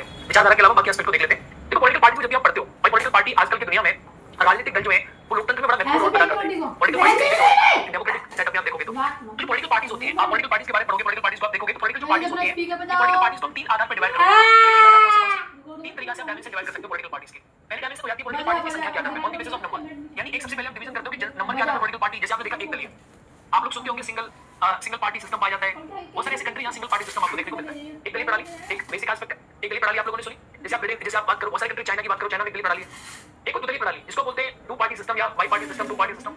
देखते हैं, विचारधारा के अलावा बाकी एस्पेक्ट को देख लेते हैं। देखो पॉलिटिकल पार्टी को जब भी आप पढ़ते हो, भाई पॉलिटिकल पार्टी आजकल की दुनिया में राजनीतिक दल जो है वो लोकतंत्र में बड़ा महत्वपूर्ण रोल अदा करते हैं। पॉलिटिकल पार्टी डेमोक्रेटिक सेटअप में आप देखोगे तो जो पॉलिटिकल पार्टीज होती है, आप पॉलिटिकल पार्टीज के बारे में पढ़ोगे, पॉलिटिकल पार्टीज को आप देखोगे तो पॉलिटिकल जो पार्टीज होती है, पॉलिटिकल पार्टीज को हम तीन आधार पर डिवाइड करते हैं। तीन तरीके से आप डायमेंशन डिवाइड कर सकते हो पॉलिटिकल पार्टीज के। पहले डायमेंशन हो जाती है पॉलिटिकल पार्टी की संख्या के आधार पे, on the basis of number. यानी एक सबसे पहले हम डिवीजन करते हो कि नंबर के आधार पर पॉलिटिकल पार्टी, जैसे आपने देखा एक दलीय, आप लोग सुनते होंगे सिंगल पार्टी सिस्टम पाया जाता है। बहुत सारे ऐसे कंट्री यहाँ सिंगल पार्टी सिस्टम आपको देखने को मिलता है। एक दलीय प्रणाली, एक बेसिक एस्पेक्ट है। एक दलीय प्रणाली आप लोगों ने सुनी, जैसे आप बात करो, बहुत सारी कंट्री, चाइना की बात करो, चाइना में एक दलीय प्रणाली है। एक होती है दलीय प्रणाली जिसको बोलते हैं टू पार्टी सिस्टम या bi party system, two party system.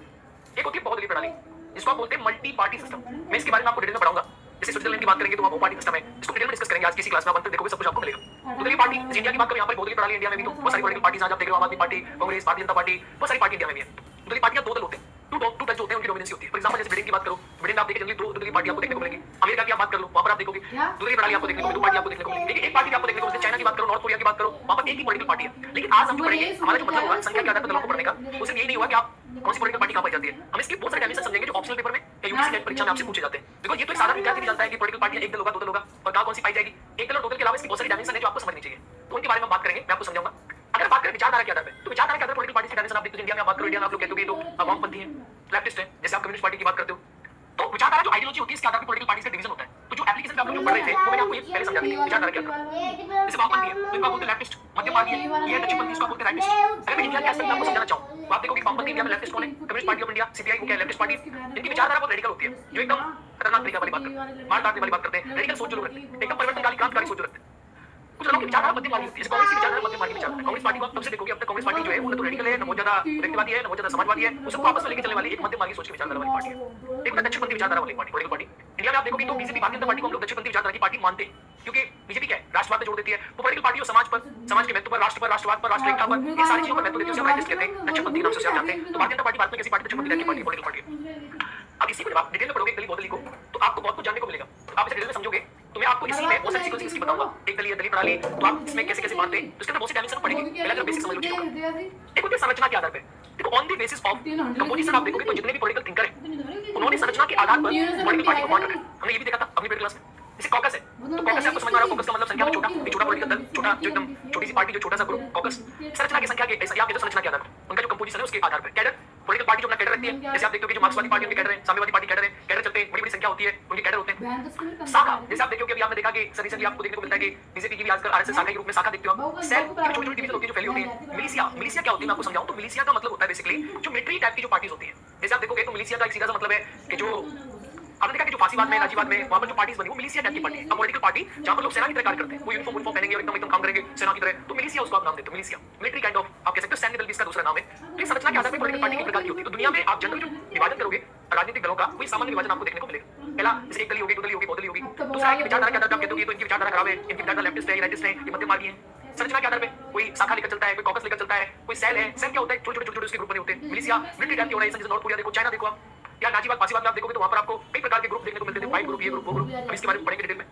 एक होती है बहुदलीय प्रणाली जिसको आप बोलते हैं मल्टी पार्टी सिस्टम। मैं इसके बारे में आपको डिटेल में पढ़ाऊंगा। जैसे स्विट्जरलैंड की बात करेंगे तो वहाँ बहु पार्टी सिस्टम है, इसको डिटेल में डिस्कस करेंगे आज किसी क्लास में, आप देखोगे सब कुछ आपको मिलेगा। तो दलीय पार्टी इंडिया की बात करो, यहाँ पर बहुदलीय प्रणाली इंडिया में भी तो बहुत सारी पॉलिटिकल पार्टीज आप देख रहे हो, आम आदमी पार्टी, कांग्रेस, भारतीय जनता पार्टी, बहुत सारी पार्टी इंडिया में भी है। दलीय पार्टियां दो दल होते हैं, टू टच होते हैं, उनकी डोमिनेंसी होती है। फॉर एग्जांपल जैसे ब्रिटेन की बात करो, ब्रिटेन में आप देखिए जनरली दो दलीय पार्टी आपको देखने को मिलेंगी। अमेरिका की आप बात कर लो, वहां पर आप देखोगे दलीय प्रणाली आपको देखने को मिलेगी, दो पार्टी आपको देखने को मिलेगी। लेकिन एक पार्टी आपको देखने को मिलती है, चाइना की बात करो, नॉर्थ कोरिया की बात करो, वहां पर एक ही पॉलिटिकल पार्टी है। लेकिन आज हम जो पढ़ेंगे, हमारा जो मतलब होगा संख्या के आधार पर दलों को पढ़ने का, वो सिर्फ यही नहीं हुआ कि आप कौन सी पॉलिटिकल पार्टी कहां पाई जाती है। हम इसके बहुत सारे डायमेंशन समझेंगे जो ऑप्शनल पेपर में या यूपीएससी नेट परीक्षा में आपसे पूछे जाते हैं। बिकॉज़ ये तो एक साधारण विद्यार्थी नहीं जानता है कि पॉलिटिकल पार्टी एक दल होगा, दो दल होगा और कहां कौन सी पाई जाएगी। एक दल और दो दल के अलावा इसकी बहुत सारी डायमेंशन है जो आपको समझनी चाहिए, तो उनके बारे में बात करेंगे, मैं आपको समझाऊंगा। अगर बात करें विचारधारा के आधार पे, तो विचारधारा के आधार पर पॉलिटिकल पार्टी के डायमेंशन आप देखते हो। इंडिया में आप बात करो, इंडिया में आप लोग कहते हो कि तो वामपंथी है, लेफ्टिस्ट है, जैसे आप कम्युनिस्ट पार्टी की बात करते हो। तो विचारधारा जो आइडियोलॉजी होती है इसके आधार पर पॉलिटिकल पार्टीज का डिवीजन होता है। तो जो एप्लीकेशन आप लोग पढ़ रहे थे वो मैंने आपको ये पहले समझा दिया विचारधारा के आधार। जैसे वामपंथी है तो इनको बोलते हैं लेफ्टिस्ट, मध्यमार्गी है, ये दक्षिणपंथी, इसको बोलते हैं राइटिस्ट। अगर मैं इंडिया के एस्पेक्ट में आपको समझाना चाहूं तो आप देखोगे वामपंथी इंडिया में लेफ्टिस्ट कौन है, communist party of India, CPI को क्या लेफ्टिस्ट पार्टी। इनकी विचारधारा बहुत रेडिकल होती है, जो एकदम खतरनाक तरीका वाली बात करते हैं, मार डालने वाली बात करते हैं, रेडिकल सोच जो लोग रखते हैं, एकदम परिवर्तनकारी क्रांतिकारी सोच जो रखते हैं। कुछ लोगों की विचारधारा मध्यमार्गी होती है, कांग्रेस की विचारधारा मध्यमार्गी विचार है। कांग्रेस पार्टी को आप तब से देखोगे, अब तक कांग्रेस पार्टी जो है वो ना तो रेडिकल है, ना बहुत ज्यादा व्यक्तिवादी है, ना बहुत ज्यादा समाजवादी है, वो सबको आपस में लेके चलने वाली एक मध्यमार्गी सोच की विचारधारा वाली पार्टी है। एक दक्षिणपंथी विचारधारा वाली पार्टी, पॉलिटिकल पार्टी इंडिया में आप देखोगे तो बीजेपी, भारतीय जनता पार्टी को हम लोग दक्षिणपंथी विचारधारा की पार्टी मानते हैं, क्योंकि बीजेपी क्या है, राष्ट्रवाद पे जोड़ देती है। वो पॉलिटिकल पार्टी जो समाज पर, समाज के महत्व पर, राष्ट्र पर, राष्ट्रवाद पर, राष्ट्र एकता पर, ये सारी चीजों पर महत्व देती है, उसे हम राइटिस्ट कहते हैं, दक्षिणपंथी नाम से आप जानते हैं। तो भारतीय जनता पार्टी भारत में कैसी पार्टी, दक्षिणपंथी टाइप की पार्टी, पॉलिटिकल पार्टी है। अब इसी को जब आप डिटेल में पढ़ोगे दलीय बहुदलीय को, तो आपको बहुत कुछ जानने को मिलेगा। आप इसे डिटेल में समझोगे तो मैं आपको इसी में बहुत सारी सीक्वेंस इसकी बताऊंगा। एक दलीय दलीय प्रणाली, तो आप इसमें कैसे कैसे मानते हैं, तो इसके अंदर बहुत सी डायमेंशन पढ़ेंगे। पहले जो बेसिक समझ लो चीजों का, एक होती है संरचना के आधार पे। देखो on the basis of composition आप देखोगे तो जितने भी पॉलिटिकल थिंकर हैं उन्होंने संरचना के आधार पर पॉलिटिकल पार्टी को बांट रखा है। हमने ये भी देखा था अपनी क्लास में। जैसे कॉकस है, तो कॉकस आपको समझ में आ रहा है, कॉकस का मतलब संख्या में छोटा, एक छोटा पॉलिटिकल दल, छोटा जो एकदम छोटी सी पार्टी, जो छोटा सा ग्रुप, कॉकस संरचना की संख्या के या फिर संरचना के आधार पर उनका जो कंपोजिशन है उसके आधार पर। कैडर, पॉलिटिकल पार्टी जो अपना कैडर रखती है, जैसे आप देखते हो कि जो मार्क्सवादी पार्टी उनके कैडर है, साम्यवादी पार्टी कैडर है, कैडर चलते हैं, बड़ी बड़ी संख्या होती है, उनके कैडर होते हैं। शाखा, जैसे आप देखो कि अभी आपने देखा कि रिसेंटली आपको देखने को मिलता है कि बीजेपी की भी आजकल आरएसएस शाखा के रूप में शाखा देखते हो आप। सेल, छोटी छोटी डिवीजन होती है जो फैली होती है। मिलिशिया, मिलिशिया क्या होती है मैं आपको समझाऊं तो मिलिशिया का मतलब होता है बेसिकली जो मिलिट्री टाइप की जो पार्टीज होती है। जैसे आप देखोगे तो मिलिशिया का एक सीधा सा मतलब है कि जो आपने देखा कि जो फांसीवाद में, नाजीवाद में वहां पर जो पार्टीज बनी वो मिलिशिया टाइप की पार्टी है। अब पॉलिटिकल पार्टी जहां पर लोग सेना की तरह कार्य करते हैं, वो यूनिफॉर्म पहनेंगे और एकदम काम करेंगे सेना की तरह, तो मिलिशिया उसको आप नाम देते हो, मिलिशिया, मिलिट्री काइंड ऑफ, आप कह सकते हो सैन्य दल भी इसका दूसरा नाम है। तो इस संरचना के आधार पर पॉलिटिकल पार्टी की प्रकार की होती है। तो दुनिया में आप जनरल जो विभाजन करोगे राजनीतिक दलों का, कोई सामान्य विभाजन आपको देखने को मिलेगा। पहला जैसे एक दलीय होगी, दो दलीय होगी, बहुदलीय होगी। दूसरा है कि विचारधारा के आधार पर आप कहते हो कि तो इनकी विचारधारा खराब है, इनकी विचारधारा लेफ्टिस्ट है, राइटिस्ट है, ये मध्यमार्गी है। संरचना के आधार पे कोई शाखा लेकर चलता है, कोई कॉकस लेकर चलता है, कोई सेल है। सेल क्या होता है, छोटे छोटे उसके ग्रुप बने होते हैं। मिलिशिया मिलिट्री टाइप की ऑर्गेनाइजेशन, जैसे नॉर्थ कोरिया देखो, चाइना देखो आप, या नाजीवाद, फांसीवाद में आप देखोगे तो वहां पर आपको कई प्रकार के ग्रुप देखने को मिलते थे, फाइव ग्रुप, ये ग्रुप, वो ग्रुप। हम इसके बारे में पढ़ेंगे डिटेल में।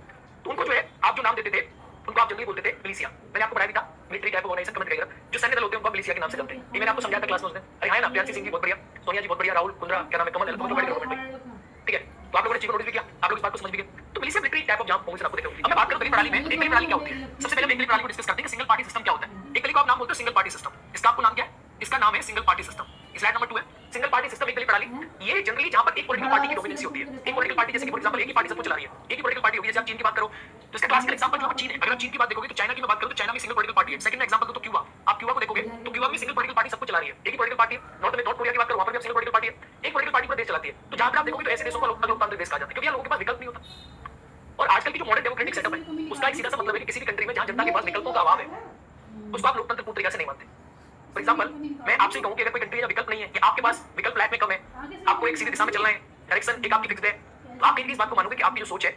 तो उनको जो है आप जो नाम देते थे उनको आप जनरली बोलते थे मिलिशिया। मैंने आपको बताया था मिलिट्री टाइप ऑर्गेनाइजेशन कमेंट करेगा, जो सैन्य दल होते हैं उनको मिलिशिया के नाम से जानते हैं। ये मैंने आपको समझाया था क्लास में उस दिन। अरे हां ना, प्रियांशी सिंह जी बहुत बढ़िया, सोनिया जी बहुत बढ़िया, राहुल कुंद्रा, क्या नाम है, कमल है, तो जो बड़े गवर्नमेंट में, ठीक है। तो आप लोगों ने चीज को नोटिस भी किया, आप लोग इस बात को समझ भी गए। तो militia military type of job function आपको देखो। अब मैं बात करूं दलीय प्रणाली में, एक दलीय प्रणाली क्या होती है। सबसे पहले हम एक दलीय प्रणाली को डिस्कस करते हैं कि सिंगल पार्टी सिस्टम क्या होता है। एक दलीय को आप नाम बोलते हो सिंगल पार्टी सिस्टम, इसका आपको नाम क्या है, इसका नाम है single party system. Slide number 2 है सिंगल पार्टी सिस्टम, एक दलीय प्रणाली। ये जनरली जहां पर एक पॉलिटिकल पार्टी की डोमिनेंसी होती है, एक पॉलिटिकल पार्टी, जैसे कि फॉर एग्जांपल एक ही पार्टी सबको चला रही है, एक ही पॉलिटिकल पार्टी होगी। जैसे आप चीन की बात करो तो इसका क्लासिकल एग्जांपल जो चीन है। अगर आप चीन की बात देखोगे तो चाइना की मैं बात करूं तो चाइना में सिंगल पॉलिटिकल पार्टी है। सेकंड एग्जांपल दो तो क्यूबा, आप क्यूबा को देखोगे तो क्यूबा में सिंगल पॉलिटिकल पार्टी सबको चला रही है, एक ही पॉलिटिकल पार्टी। नॉर्थ कोरिया की बात करो, वहां पर भी सिंगल पॉलिटिकल पार्टी है, एक पॉलिटिकल पार्टी पर देश चलाती है। तो जहां पर आप देखोगे तो ऐसे देशों को लोकतांत्रिक देश कहा जाता है, क्योंकि लोगों के पास विकल्प नहीं होता। और आजकल की जो मॉडर्न डेमोक्रेटिक सेटअप है उसका एक सीधा सा मतलब है कि किसी भी कंट्री में जहां जनता के पास विकल्पों का अभाव है उसको आप लोकतंत्र पूर्ण तरीके से नहीं मानते। फॉर एग्जांपल मैं आपसे कहूं कि अगर कोई कंट्री में विकल्प नहीं है या आपके पास विकल्प लाइफ में कम है, आपको एक सीधी दिशा में चलना है, डायरेक्शन एक आपकी फिक्स्ड है, तो आप कहीं इस बात को मानोगे कि आपकी जो सोच है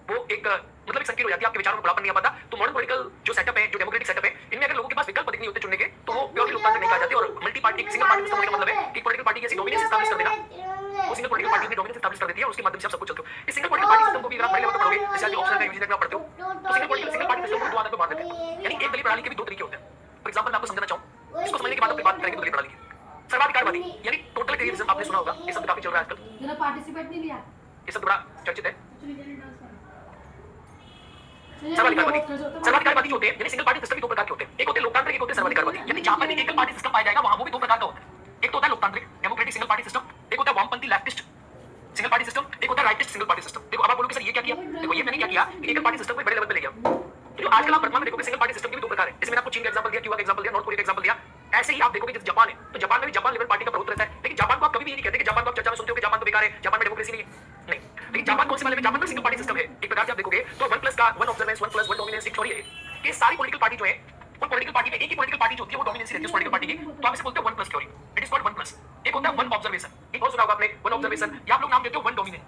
वो एक मतलब एक संकीर्ण हो जाती है, आपके विचारों में खुलापन नहीं आ पाता। तो मॉडर्न पॉलिटिकल जो सेटअप है, जो डेमोक्रेटिक सेटअप है, इनमें अगर लोगों के पास विकल्प अधिक नहीं होते चुनने के तो वो प्योरली लोकतंत्र नहीं कहा जाते। और multi party single party system होने का मतलब है कि पॉलिटिकल पार्टी की डोमिनेंस एस्टैब्लिश कर देना, वो सिंगल पॉलिटिकल पार्टी की डोमिनेंस एस्टैब्लिश कर देती है और उसके माध्यम से आप सब कुछ चलते हो। इस सिंगल पॉलिटिकल पार्टी सिस्टम को भी अगर आप पढ़े लेवल पर पढ़ोगे, जैसे आज ऑप्शनल है यूजी में आप पढ़ते हो, तो सिंगल पार्टी सिस्टम को दो आधार पर बांट देते हैं। यानी एक दलीय प्रणाली के भी दो तरीके होते हैं। फॉर एग्जांपल मैं आपको समझाना चाहूं, इसको समझने के बाद अपनी बात करेंगे दलीय प्रणाली की। सर्वाधिकारवादी यानी टोटल टेरिटरिज्म आपने सुना होगा, ये शब्द काफी चल रहा है आजकल, पार्टिसिपेट नहीं लिया, ये शब्द बड़ा चर्चित है। सर्वाधिकारवादी जो होते हैं यानी सिंगल पार्टी सिस्टम भी दो प्रकार के होते हैं, एक होते हैं लोकतांत्रिक, एक होते हैं सर्वाधिकारवादी। यानी जहां पर भी एकल पार्टी सिस्टम पाया जाएगा वहां वो भी दो प्रकार का होता है, एक तो होता है लोकतांत्रिक डेमोक्रेटिक सिंगल पार्टी सिस्टम, एक होता है वामपंथी लेफ्टिस्ट सिंगल पार्टी सिस्टम, एक होता है राइटिस्ट सिंगल पार्टी सिस्टम। देखो अब आप बोलोगे सर ये क्या किया, देखो ये मैंने क्या किया, एकल पार्टी सिस्टम को बड़े लेवल पे ले गया। तो आजकल आप वर्तमान में देखोगे सिंगल पार्टी सिस्टम के भी दो प्रकार है, जैसे मैंने आपको चीन का एग्जांपल दिया, क्यूबा का एग्जांपल दिया, नॉर्थ कोरिया का एग्जांपल दिया। ऐसे ही आप देखोगे जैसे जापान है, तो जापान में भी जापान लेवल पार्टी का प्रभुत्व रहता है, लेकिन जापान को आप कभी भी नहीं कहते कि जापान को आप चर्चा में सुनते हो कि जापान तो बेकार है, जापान में डेमोक्रेसी नहीं है, नहीं। लेकिन जापान कौन से वाले में, जापान में सिंगल पार्टी सिस्टम है। एक प्रकार से आप देखोगे तो 1 प्लस का 1 ऑब्जर्वेंस 1 प्लस 1 डोमिनेंस एक थ्योरी है कि सारी पॉलिटिकल पार्टी जो है वो पॉलिटिकल पार्टी में एक ही पॉलिटिकल पार्टी जो होती है वो डोमिनेंसी रहती है उस पॉलिटिकल पार्टी की, तो आप इसे बोलते हो 1 plus theory. It is called 1 plus. एक होता है 1 ऑब्जर्वेशन, एक और सुना होगा आपने 1 ऑब्जर्वेशन, या आप लोग नाम देते हो 1 डोमिनेंट।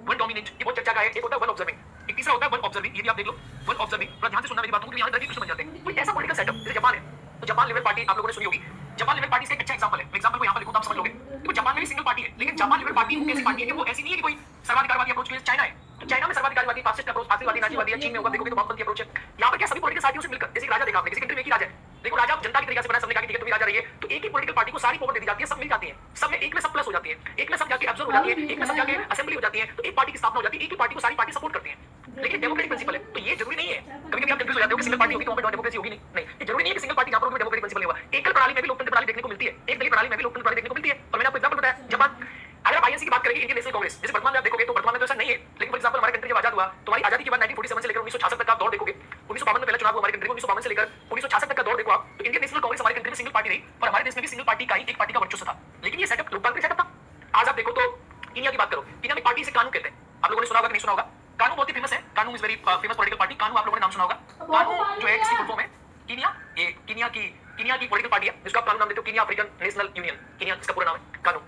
1 डोमिनेंट ये बहुत चर्चा का है। एक होता है 1 ऑब्जर्विंग, एक तीसरा होता है 1 ऑब्जर्विंग, ये भी आप देख लो 1 ऑब्जर्विंग। थोड़ा ध्यान से सुनना मेरी बातों को, यहां तक क्वेश्चन बन जाते हैं। कोई ऐसा पॉलिटिकल सेटअप जैसे जापान है, तो जापान लेवल पार्टी आप लोगों ने सुनी होगी। जापान लेवल पार्टी से एक अच्छा एग्जांपल है, मैं एग्जांपल को यहां पर लिखूं तो आप समझ लोगे। तो जापान में भी सिंगल पार्टी है, लेकिन जापान लेवल पार्टी वो कैसी पार्टी है कि वो ऐसी नहीं है कि कोई सर्वाधिकारवादी अप्रोच के चाइना है, तो चाइना में सर्वाधिकारवादी फासिस्ट अप्रोच, फासिस्टवादी नाजीवादी है, चीन में होगा देखोगे तो वामपंथी अप्रोच है। यहां पर क्या सभी पॉलिटिकल पार्टियों से मिलकर, जैसे राजा देखा आपने, किसी कंट्री में एक ही राजा है, देखो राजा जनता की तरीके से बना, सबने कहा कि ठीक है तुम्हें राजा रहिए, तो एक ही पॉलिटिकल पार्टी को सारी पावर दे दी जाती है, सब मिल जाती है, सब में एक में सब प्लस हो जाती है, एक में सब जाके ऑब्जर्व हो जाती है, एक में सब जाके असेंबली हो जाती है, तो एक पार्टी की स्थापना हो जाती है, एक ही पार्टी को सारी पार्टी सपोर्ट करती है। लेकिन डेमोक्रेटिक प्रिंसिपल है, तो ये जरूरी नहीं है। कभी-कभी आप कंफ्यूज हो जाते हो कि सिंगल पार्टी होगी तो वहां पर डेमोक्रेसी होगी नहीं, ये जरूरी नहीं है कि सिंगल पार्टी जहां पर डेमोक्रेटिक प्रिंसिपल नहीं होगा। एकल प्रणाली में भी लोकतंत्र प्रणाली देखने को मिलती है, एक दलीय प्रणाली में भी लोकतंत्र प्रणाली देखने को मिलती है। और मैंने आपको एग्जांपल बताया जापान। अगर आप आईएनसी की बात करेंगे, इंडियन नेशनल कांग्रेस, जैसे वर्तमान में आप देखोगे तो वर्तमान में तो ऐसा नहीं है, लेकिन फॉर एग्जांपल हमारे कंट्री जब आजाद हुआ तो हमारी आजादी के बाद 1947 से लेकर 1966 तक का दौर देखोगे, 1952 में पहला चुनाव हुआ हमारी कंट्री में, 1952 से लेकर 1966 तक का दौर देखो आप, तो इंडियन नेशनल कांग्रेस हमारी कंट्री में सिंगल पार्टी नहीं, पर हमारे देश में भी सिंगल पार्टी का ही एक पार्टी का वर्चस्व था, लेकिन ये सेटअप लोकतांत्रिक सेटअप था। आज आप देखो तो कीनिया की बात करो, कीनिया में पार्टी से कानू कहते हैं, आप लोगों ने सुना होगा कि नहीं सुना होगा। कानू बहुत ही फेमस है, KANU is very famous political party. KANU आप लोगों ने नाम सुना होगा। कानू जो है इसकी फुल फॉर्म है कीनिया, ये कीनिया की पॉलिटिकल पार्टी है जिसको आप कानू नाम देते हो, Kenya African national union, Kenya इसका पूरा नाम है कानू।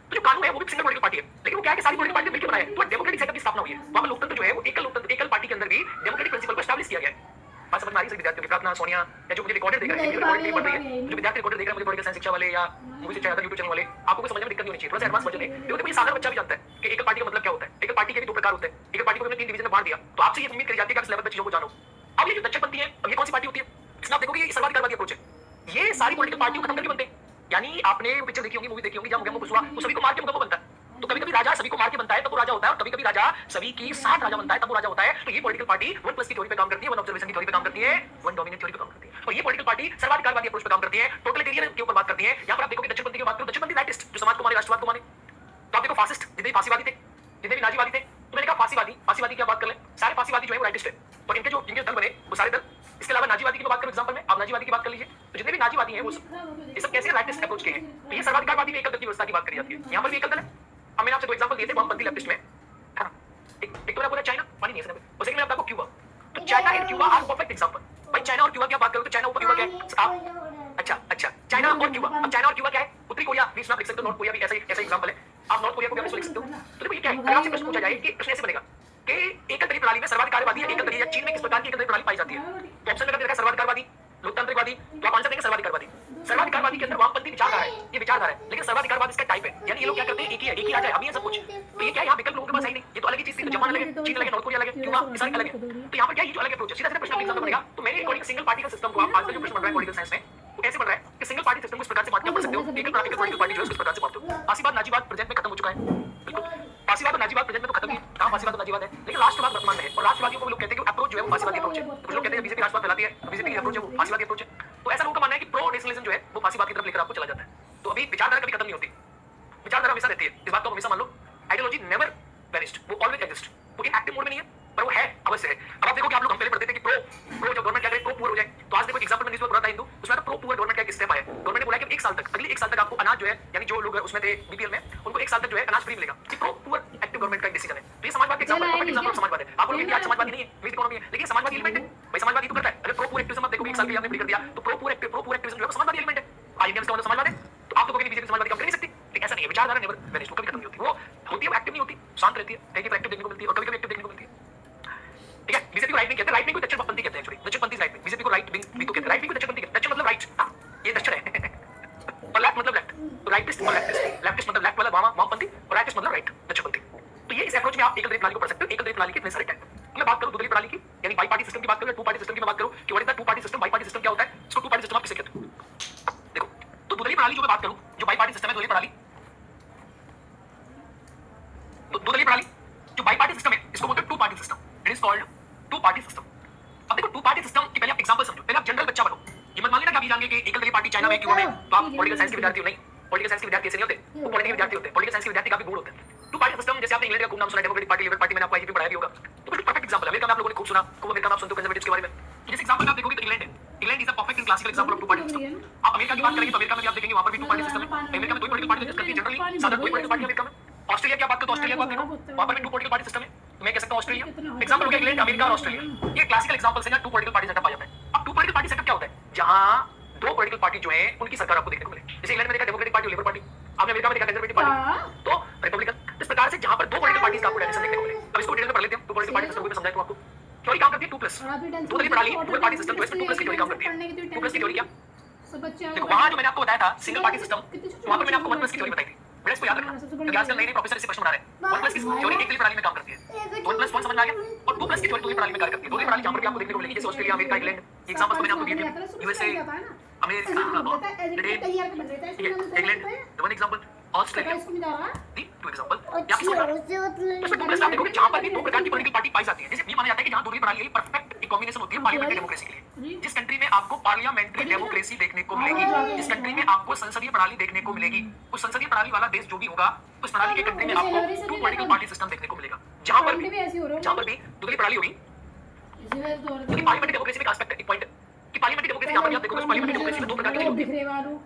तो जो कानू है वो भी सिंगल पॉलिटिकल पार्टी है, लेकिन वो क्या है कि सारी पॉलिटिकल पार्टी मिलकर बनाया है, तो डेमोक्रेटिक सेटअप की स्थापना हुई है। वहां पर लोकतंत्र जो है वो एकल लोकतंत्र, एकल पार्टी के अंदर भी डेमोक्रेटिक प्रिंसिपल को एस्टैब्लिश किया गया है। बात समझ में आ रही है विद्यार्थियों की? प्रार्थना सोनिया या जो मुझे रिकॉर्डेड देख रहे हैं, रिकॉर्डेड नहीं पढ़ रही है, जो विद्यार्थी रिकॉर्डेड देख रहे हैं मुझे पॉलिटिकल साइंस शिक्षा वाले या मूवी शिक्षा यूट्यूब चैनल वाले, आपको समझने में दिक्कत नहीं होनी चाहिए, थोड़ा सा एडवांस वर्जन है। देखो ये साधारण बच्चा भी जानता है कि एकल पार्टी का मतलब क्या होता है। एकल पार्टी के भी दो प्रकार होते हैं, एकल पार्टी को हमने 3 डिवीजन में बांट दिया, तो आपसे ये उम्मीद करी जाती है कि आप इस लेवल पे चीजों को जानो। अब ये जो दक्षिणपंथी है, अब ये कौन सी पार्टी होती है? इसमें आप देखोगे ये सर्वाधिकारवादी अप्रोच है। ये सारी पॉलिटिकल पार्टियों खत्म करके बनते हैं, यानी आपने पिक्चर देखी होगी, मूवी देखी होगी, जहां मुगेम्बो कुशवा वो सभी को मार के मुगेम्बो बनता है, तो कभी-कभी राजा सभी को मार के बनता है तब वो राजा होता है, और कभी-कभी राजा सभी की साथ राजा बनता है तब वो राजा होता है। तो ये पॉलिटिकल पार्टी 1 प्लस की थ्योरी पे काम करती है, 1 ऑब्जर्वेशन की थ्योरी पे काम करती है, 1 डोमिनेंट थ्योरी पे काम करती है। और ये पॉलिटिकल पार्टी सर्वाधिकारवादी अप्रोच पे काम करती है, टोटलिटेरियन के ऊपर बात करती है। यहां पर आप देखोगे दक्षिणपंथी की बात करो, दक्षिणपंथी राइटिस्ट जो समाज को माने, राष्ट्रवाद को माने, तो आप देखो फासिस्ट जितने भी फांसीवादी थे, जितने भी नाजीवादी थे, तो मैंने कहा फांसीवादी की बात कर ले, सारे फांसीवादी जो है वो राइटिस्ट है, और इनके जो दल बने वो सारे दल। इसके अलावा नाजीवादी की बात करो एग्जांपल में, आप नाजीवादी की बात कर लीजिए, तो जितने भी नाजीवादी हैं वो ये सब कैसे राइटिस्ट अप्रोच के हैं। तो ये सर्वाधिकारवादी में एकल दल की व्यवस्था की बात करी जाती है, यहां पर भी एकल दल है। अब मैंने आपसे 2 एग्जांपल दिए थे वामपंथी लेफ्टिस्ट में, है ना। एक तो मैंने बोला चाइना, मानी नहीं है इसने, और सेकंड में आपको क्यूबा। तो China and Cuba are perfect example. भाई चाइना और क्यूबा की बात करो तो चाइना ऊपर क्यूबा क्या है आप, अच्छा चाइना और क्यूबा। अब चाइना और क्यूबा क्या है? उत्तरी कोरिया बीच में आप लिख सकते हो, नॉर्थ कोरिया भी ऐसा एग्जांपल है, आप नॉर्थ कोरिया को भी ऐसे लिख सकते हो। तो देखो ये क्या है, अगर आपसे प्रश्न पूछा जाए कि प्रश्न ऐसे बनेगा कि एकल दलीय प्रणाली में सर्वाधिकारवादी या एकल दलीय, चीन में किस प्रकार की एकल दलीय प्रणाली पाई जाती है, तो ऑप्शन में देखा सर्वाधिकारवादी, लोकतांत्रिकवादी, तो आप आंसर देंगे सर्वाधिकारवादी। सर्वाधिकारवादी के अंदर वामपंथी विचारधारा है, ये विचारधारा है, लेकिन सर्वाधिकारवाद इसका टाइप है, यानी ये लोग क्या करते हैं, एक ही राजा है, अभी ये सब कुछ। तो ये क्या है, यहाँ विकल्प लोगों के पास है नहीं, ये तो अलग ही चीज थी, तो जापान अलग है, चीन अलग है, नॉर्थ कोरिया अलग है, क्यूबा इसराइल अलग है। तो यहाँ पर क्या ये जो अलग अप्रोच है, सीधा सीधा प्रश्न एग्जाम बनेगा। तो मेरे अकॉर्डिंग सिंगल पार्टी का सिस्टम को आप आजकल जो प्रश्न बन रहा है पॉलिटिकल साइंस में वो कैसे बन रहा है कि सिंगल पार्टी सिस्टम को इस प्रकार से बांट के पढ़ सकते हो, एकल पॉलिटिकल पार्टी जो है इस प्रकार से बांटते हो। फांसीवाद नाजीवाद प्रेजेंट में खत्म हो चुका है, बिल्कुल फांसीवाद और नाजीवाद प्रेजेंट में तो खत्म ही है, कहां फांसीवाद और नाजीवाद है, लेकिन राष्ट्रवाद वर्तमान में है। और राष्ट्रवादियों को लोग कहते हैं कि अप्रोच जो है वो फांसीवादी अप्रोच है, कुछ लोग कहते हैं बीजेपी राष्ट्रवाद फैलाती है, बीजेपी की अप्रोच है वो फांसीवादी अप्रोच है। तो ऐसा लोगों का मानना है कि प्रो नेशनलिज्म जो है वो फांसीवाद की तरफ लेकर आपको चला जाता है। तो अभी विचारधारा कभी खत्म नहीं होती, विचारधारा हमेशा रहती है, इस बात को हमेशा मान लो। आइडियोलॉजी नेवर वेनिस्ड, वो ऑलवेज एग्जिस्ट, वो एक्टिव मोड में नहीं है पर वो है, अवश्य है। अब आप देखो कि आप लोग हम पहले पढ़ते थे कि प्रो जब गवर्नमेंट क्या करे, प्रो पुअर हो जाए, तो आज देखो एग्जांपल में न्यूज़ में पढ़ा था हिंदू, उसमें प्रो पुअर गवर्नमेंट का एक स्टेप आया, गवर्नमेंट ने बोला कि 1 साल तक, अगले 1 साल तक आपको अनाज जो है, यानी जो लोग उसमें थे बीपीएल में, उनको 1 साल तक जो है अनाज फ्री मिलेगा। ये प्रो पुअर एक्टिव गवर्नमेंट का डिसीजन है। तो ये समाजवाद का एग्जांपल समाजवाद है। आप लोग इंडिया समाजवादी नहीं है, मिक्स्ड इकोनॉमी है, लेकिन समाजवादी एलिमेंट है, भाई समाजवादी तो करता है। अगर प्रो पुअर एक्टिविज्म आप देखोगे 1 साल के लिए आपने फ्री कर दिया, तो प्रो पुअर एक्टिविज्म जो है समाजवादी एलिमेंट है। इंडियंस का मतलब समाजवाद है, तो आप देखोगे बीजेपी समाजवादी काम कर नहीं सकती, लेकिन ऐसा नहीं है, विचारधारा नेवर वेनिस्ड, कभी खत्म नहीं होती, वो होती है, वो एक्टिव नहीं होती, शांत रहती है, कहीं एक्टिव देखने को मिलती है और कभी-कभी एक्टिव देखने को मिलती है। ठीक है, बीजेपी को राइट विंग कहते हैं, राइट विंग को दक्षिणपंथी कहते हैं, एक्चुअली दक्षिणपंथी राइट विंग, बीजेपी को राइट विंग भी तो कहते हैं, राइट विंग को दक्षिणपंथी कहते हैं। दक्षिण मतलब राइट, ये दक्षिण है, और लेफ्ट मतलब लेफ्ट, तो राइटिस्ट और लेफ्टिस्ट मतलब लेफ्ट वाला वामपंथी, और राइटिस्ट मतलब राइट, दक्षिणपंथी। तो ये इस अप्रोच में आप एकल दलीय प्रणाली को पढ़ सकते हो। एकल दलीय प्रणाली के इतने सारे टाइप, मैं बात करूं दो दलीय प्रणाली की, यानी बाई पार्टी सिस्टम की बात करूं, टू पार्टी सिस्टम की मैं बात करूं कि what is the two party system, by party system क्या होता है, इसको टू पार्टी सिस्टम आप किसे कहते हो। देखो तो दो दलीय प्रणाली जो मैं बात करूं, जो बाई पार्टी सिस्टम है, दो दलीय प्रणाली, तो दो दलीय प्रणाली जो बाई पार्टी सिस्टम है इसको बोलते हैं two party system, it is called two party system. बोलेंगे कि एकल दलीय पार्टी चाइना में क्यों है, तो आप पॉलिटिकल साइंस के विद्यार्थी हो नहीं, पॉलिटिकल साइंस के विद्यार्थी ऐसे नहीं होते, वो पॉलिटिकल विद्यार्थी होते हैं, पॉलिटिकल साइंस के विद्यार्थी काफी गूढ़ होते हैं। टू पार्टी सिस्टम, जैसे आपने इंग्लैंड का खूब नाम सुना, डेमोक्रेटिक पार्टी, लिबरल पार्टी, मैंने आपको आईजीपी पढ़ाया भी होगा, तो बिल्कुल परफेक्ट एग्जांपल है। अमेरिका में आप लोगों ने खूब सुना, खूब अमेरिका में आप सुनते हो कंजर्वेटिव्स के बारे में। जिस एग्जांपल में आप देखोगे तो इंग्लैंड है, England is a perfect and classical example of two party system. आप अमेरिका की बात करेंगे तो अमेरिका में भी आप देखेंगे वहां पर भी टू पार्टी सिस्टम है। अमेरिका में दो पॉलिटिकल पार्टी एग्जिस्ट करती है जनरली, साधारण कोई पॉलिटिकल पार्टी अमेरिका में। ऑस्ट्रेलिया की बात करो तो ऑस्ट्रेलिया की बात देखो, वहां पर भी टू पॉलिटिकल पार्टी सिस्टम है। मैं कह सकता हूं ऑस्ट्रेलिया एग्जांपल हो गया, इंग्लैंड, अमेरिका और ऑस्ट्रेलिया, ये क्लासिकल एग्जांपल्स हैं जहां टू पॉलिटिकल पार्टी सेटअप आ जाता है। अब टू पॉलिटिकल पार्टी सेटअप क्या होता है, जहां दो पॉलिटिकल पार्टी जो है उनकी सरकार आपको देखने को मिले। जैसे इंग्लैंड में देखा डेमोक्रेटिक पार्टी और लिबरल पार्टी, आपने अमेरिका में देखा कंजर्वेटिव पार्टी तो रिपब्लिकन। इस प्रकार से जहां पर दो पॉलिटिकल पार्टीज का आपको डायरेक्शन देखने को मिले। अब इसको डिटेल में पढ़ लेते हैं। टू पॉलिटिकल पार्टी सिस्टम को मैं समझाता हूं आपको। थ्योरी काम करती है 2+, दो दलीय प्रणाली, डुअल पार्टी सिस्टम जो है 2+ की थ्योरी काम करती है। 2+ की थ्योरी क्या, देखो वहां जो मैंने आपको बताया था सिंगल पार्टी सिस्टम, वहां पर मैंने आपको 1+ की थ्योरी बताई थी। मेरे इसको याद रखना, क्योंकि आजकल नए नए प्रोफेसर इसे प्रश्न बना रहे हैं। 1+ की थ्योरी एक दलीय प्रणाली में काम करती है, 1+1 समझ में आ गया, और 2+ की थ्योरी दो दलीय प्रणाली में कार्य करती है। दो दलीय प्रणाली जहां पर भी आपको देखने को मिलेगी, जैसे ऑस्ट्रेलिया, अमेरिका, इंग्लैंड, एग्जांपल्स तो मैंने आपको दिए थे, USA, America, England, one example, Australia, दी टू एग्जांपल। या इसको तो आप देखोगे जहां पर भी दो प्रकार की पॉलिटिकल पार्टी पाई जाती है, जैसे ये माना जाता है कि जहां दो दलीय प्रणाली है परफेक्ट एक कॉम्बिनेशन होती है पार्लियामेंट्री डेमोक्रेसी के लिए। जिस कंट्री में आपको पार्लियामेंट्री डेमोक्रेसी देखने को मिलेगी, जिस कंट्री में आपको संसदीय प्रणाली देखने को मिलेगी, उस संसदीय प्रणाली वाला देश जो भी होगा, उस प्रणाली के कंट्री में आपको टू पॉलिटिकल पार्टी सिस्टम देखने को मिलेगा। जहां पर भी दो दलीय प्रणाली होगी, क्योंकि पार्लियामेंट्री डेमोक्रेसी में एक एस्पेक्ट है, एक पॉइंट है कि पार्लियामेंट्री डेमोक्रेसी यहां पर आप देखोगे, पार्लियामेंट्री डेमोक्रेसी में दो प्रकार की चीजें होती है,